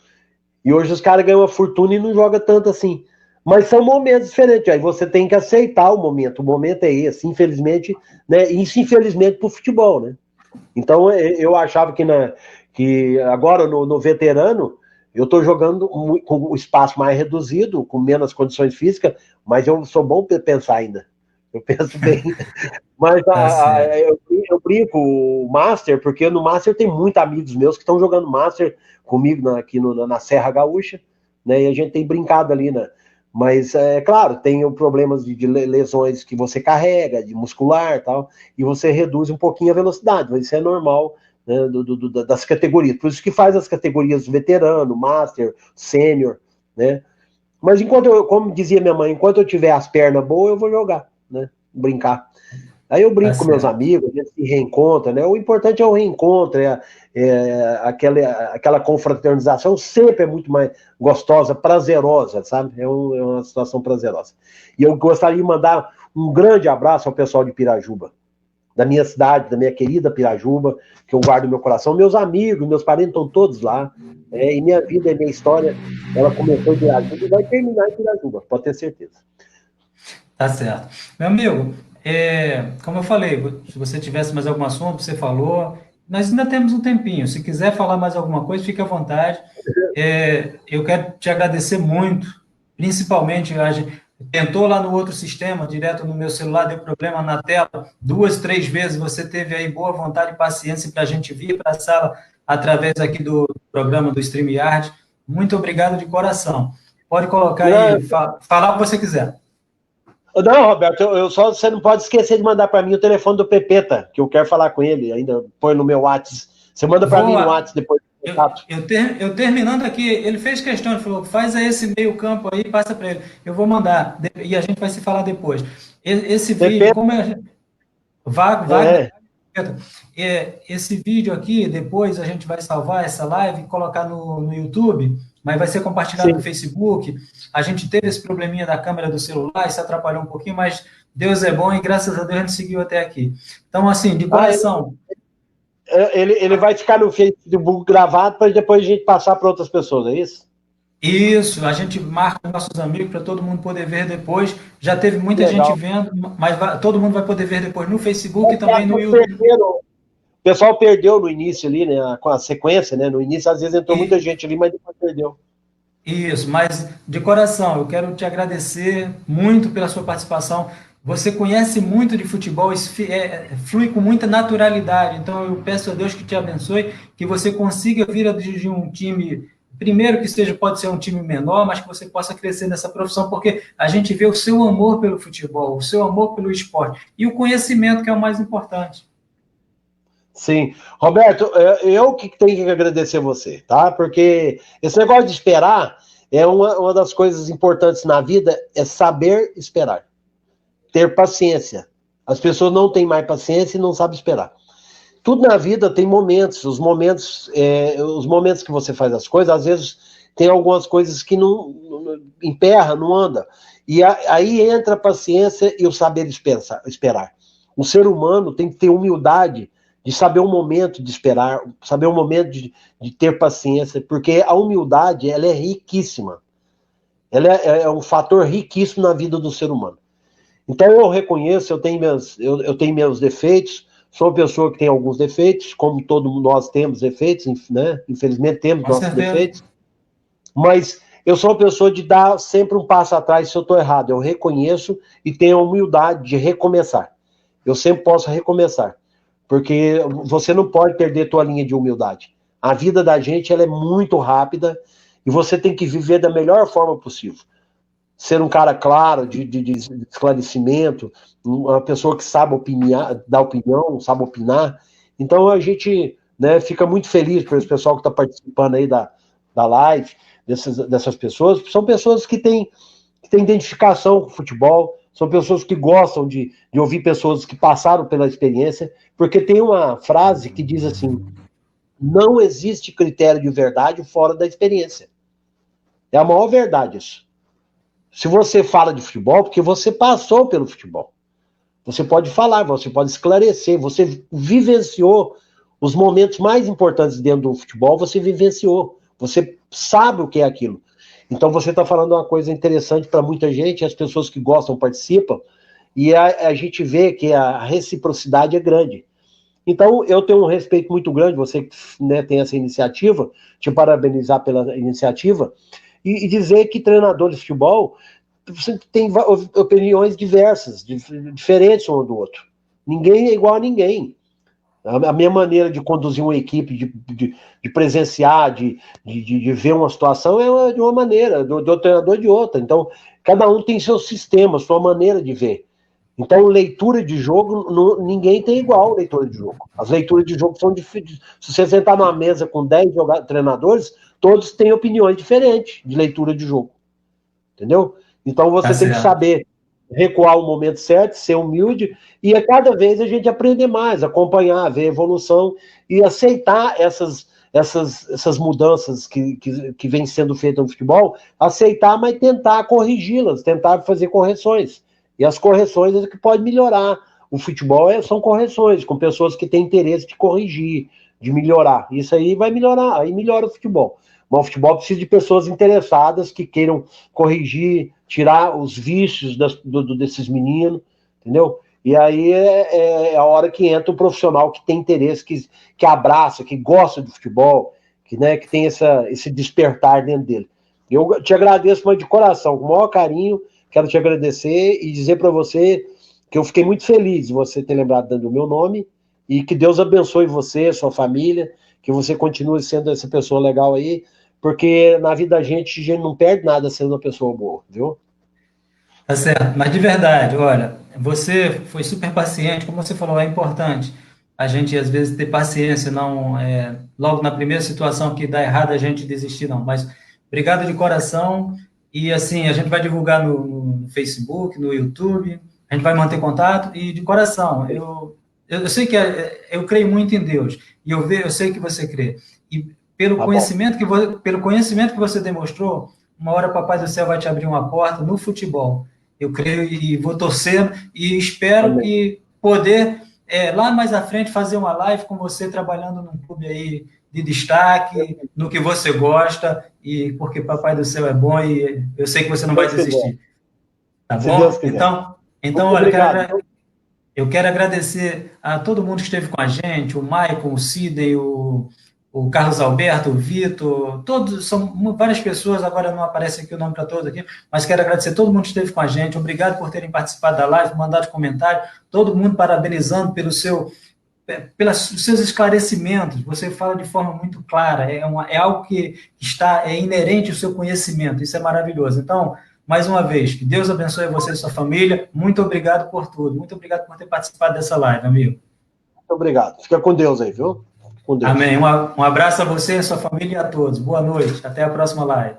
E hoje os caras ganham uma fortuna e não jogam tanto assim. Mas são momentos diferentes, aí você tem que aceitar o momento é esse, infelizmente, né? Isso infelizmente pro futebol, né? Então eu achava que agora no veterano eu tô jogando com o espaço mais reduzido, com menos condições físicas, mas eu sou bom para pensar ainda. Eu penso bem. Mas eu brinco o Master, porque no Master tem muitos amigos meus que estão jogando Master comigo aqui na Serra Gaúcha, né? E a gente tem brincado ali, né? Mas, claro, tem problemas de lesões que você carrega, de muscular e tal, e você reduz um pouquinho a velocidade, mas isso é normal, né, das categorias. Por isso que faz as categorias veterano, master, sênior, né? Mas como dizia minha mãe, enquanto eu tiver as pernas boas, eu vou jogar, né? Brincar. Aí eu brinco com meus amigos, a gente se reencontra, né? O importante é o reencontro, aquela confraternização sempre é muito mais gostosa, prazerosa, sabe? É uma situação prazerosa. E eu gostaria de mandar um grande abraço ao pessoal de Pirajuba, da minha cidade, da minha querida Pirajuba, que eu guardo no meu coração. Meus amigos, meus parentes estão todos lá, e minha vida e minha história, ela começou em Pirajuba e vai terminar em Pirajuba, pode ter certeza. Tá certo. Meu amigo, como eu falei, se você tivesse mais algum assunto, você falou, nós ainda temos um tempinho. Se quiser falar mais alguma coisa, fique à vontade. Eu quero te agradecer muito, principalmente, a gente tentou lá no outro sistema, direto no meu celular, deu problema na tela, 2, 3 vezes, você teve aí boa vontade e paciência para a gente vir para a sala através aqui do programa do StreamYard. Muito obrigado de coração. Pode colocar aí, falar o que você quiser. Não, Roberto, você não pode esquecer de mandar para mim o telefone do Pepeta, que eu quero falar com ele, ainda põe no meu WhatsApp. Você manda para mim no WhatsApp depois. eu terminando aqui, ele fez questão, ele falou, faz aí esse meio campo aí, passa para ele. Eu vou mandar, e a gente vai se falar depois. Esse vídeo, como é... Wagner, esse vídeo aqui, depois a gente vai salvar essa live e colocar no YouTube, mas vai ser compartilhado no Facebook. A gente teve esse probleminha da câmera do celular, isso atrapalhou um pouquinho, mas Deus é bom e graças a Deus a gente seguiu até aqui. Então, assim, de coração... Ele vai ficar no Facebook gravado para depois a gente passar para outras pessoas, é isso? Isso, a gente marca os nossos amigos para todo mundo poder ver depois. Já teve muita gente vendo, mas todo mundo vai poder ver depois no Facebook e também no YouTube. O pessoal perdeu no início ali, né? Com a sequência, né? No início, às vezes, entrou muita gente ali, mas depois perdeu. Isso, mas de coração, eu quero te agradecer muito pela sua participação. Você conhece muito de futebol, flui com muita naturalidade. Então, eu peço a Deus que te abençoe, que você consiga vir a dirigir um time. Primeiro que seja, pode ser um time menor, mas que você possa crescer nessa profissão, porque a gente vê o seu amor pelo futebol, o seu amor pelo esporte e o conhecimento, que é o mais importante. Sim. Roberto, eu que tenho que agradecer você, tá? Porque esse negócio de esperar é uma das coisas importantes na vida, é saber esperar. Ter paciência. As pessoas não têm mais paciência e não sabem esperar. Tudo na vida tem momentos, os momentos que você faz as coisas, às vezes tem algumas coisas que não emperra, não anda. E aí entra a paciência e o saber esperar. O ser humano tem que ter humildade de saber o momento de esperar, saber o momento de ter paciência, porque a humildade, ela é riquíssima. Ela é um fator riquíssimo na vida do ser humano. Então eu reconheço, eu tenho meus defeitos, sou uma pessoa que tem alguns defeitos, como todos nós temos defeitos, né? Infelizmente temos nossos defeitos, mas eu sou uma pessoa de dar sempre um passo atrás se eu estou errado. Eu reconheço e tenho a humildade de recomeçar. Eu sempre posso recomeçar, porque você não pode perder tua linha de humildade. A vida da gente, ela é muito rápida e você tem que viver da melhor forma possível. Ser um cara claro, de esclarecimento, uma pessoa que sabe dar opinião, sabe opinar. Então a gente, né, fica muito feliz por esse pessoal que está participando aí da live, dessas pessoas. São pessoas que têm identificação com o futebol, são pessoas que gostam de ouvir pessoas que passaram pela experiência, porque tem uma frase que diz assim: não existe critério de verdade fora da experiência. É a maior verdade isso. Se você fala de futebol, porque você passou pelo futebol. Você pode falar, você pode esclarecer, você vivenciou os momentos mais importantes dentro do futebol, você vivenciou, você sabe o que é aquilo. Então você está falando uma coisa interessante para muita gente, as pessoas que gostam participam, e a gente vê que a reciprocidade é grande. Então eu tenho um respeito muito grande, você que, né, tem essa iniciativa, te parabenizar pela iniciativa, e dizer que treinador de futebol tem opiniões diversas, diferentes um do outro. Ninguém é igual a ninguém. A minha maneira de conduzir uma equipe, de presenciar, de ver uma situação é de uma maneira, do treinador de outra. Então, cada um tem seu sistema, sua maneira de ver. Então, leitura de jogo, ninguém tem igual leitura de jogo. As leituras de jogo são diferentes. Se você sentar numa mesa com 10 treinadores, todos têm opiniões diferentes de leitura de jogo. Entendeu? Então, você tem que saber recuar o momento certo, ser humilde, e a cada vez a gente aprender mais, acompanhar, ver a evolução e aceitar essas mudanças que vêm sendo feitas no futebol, aceitar, mas tentar corrigi-las, tentar fazer correções. E as correções é que pode melhorar. O futebol são correções, com pessoas que têm interesse de corrigir, de melhorar. Isso aí vai melhorar, aí melhora o futebol. Mas o futebol precisa de pessoas interessadas que queiram corrigir, tirar os vícios desses meninos, entendeu? E aí é a hora que entra o profissional que tem interesse, que abraça, que gosta do futebol, que tem esse despertar dentro dele. Eu te agradeço, mas de coração, com o maior carinho. Quero te agradecer e dizer para você que eu fiquei muito feliz de você ter lembrado do meu nome e que Deus abençoe você, sua família, que você continue sendo essa pessoa legal aí, porque na vida da gente, a gente não perde nada sendo uma pessoa boa, viu? Tá certo, mas de verdade, olha, você foi super paciente, como você falou, é importante. a gente, às vezes, ter paciência, não, logo na primeira situação que dá errado, a gente desistir, não. Mas obrigado de coração, e assim, a gente vai divulgar no Facebook, no YouTube, a gente vai manter contato, e de coração, eu sei que eu creio muito em Deus, e eu sei que você crê, e Tá bom. pelo conhecimento que você demonstrou, uma hora o Papai do Céu vai te abrir uma porta no futebol. Eu creio e vou torcer, e espero Amém. que poder lá mais à frente fazer uma live com você trabalhando num clube aí de destaque, no que você gosta, e porque Papai do Céu é bom e eu sei que você Se não vai Deus quiser. desistir, tá Se Deus bom? quiser. Então Muito olha, obrigado. eu quero agradecer a todo mundo que esteve com a gente, o Maicon, o Sidney, o Carlos Alberto, o Vitor, todos, são várias pessoas, agora não aparece aqui o nome para todos aqui, mas quero agradecer a todo mundo que esteve com a gente, obrigado por terem participado da live, mandado comentário, todo mundo parabenizando pelos seus esclarecimentos, você fala de forma muito clara, é algo que está inerente ao seu conhecimento, isso é maravilhoso. Então, mais uma vez, que Deus abençoe você e sua família, muito obrigado por tudo, muito obrigado por ter participado dessa live, amigo. Muito obrigado. Fica com Deus aí, viu? Com Deus. Amém. Um abraço a você, a sua família e a todos. Boa noite. Até a próxima live.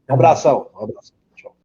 Um abração. Um abraço.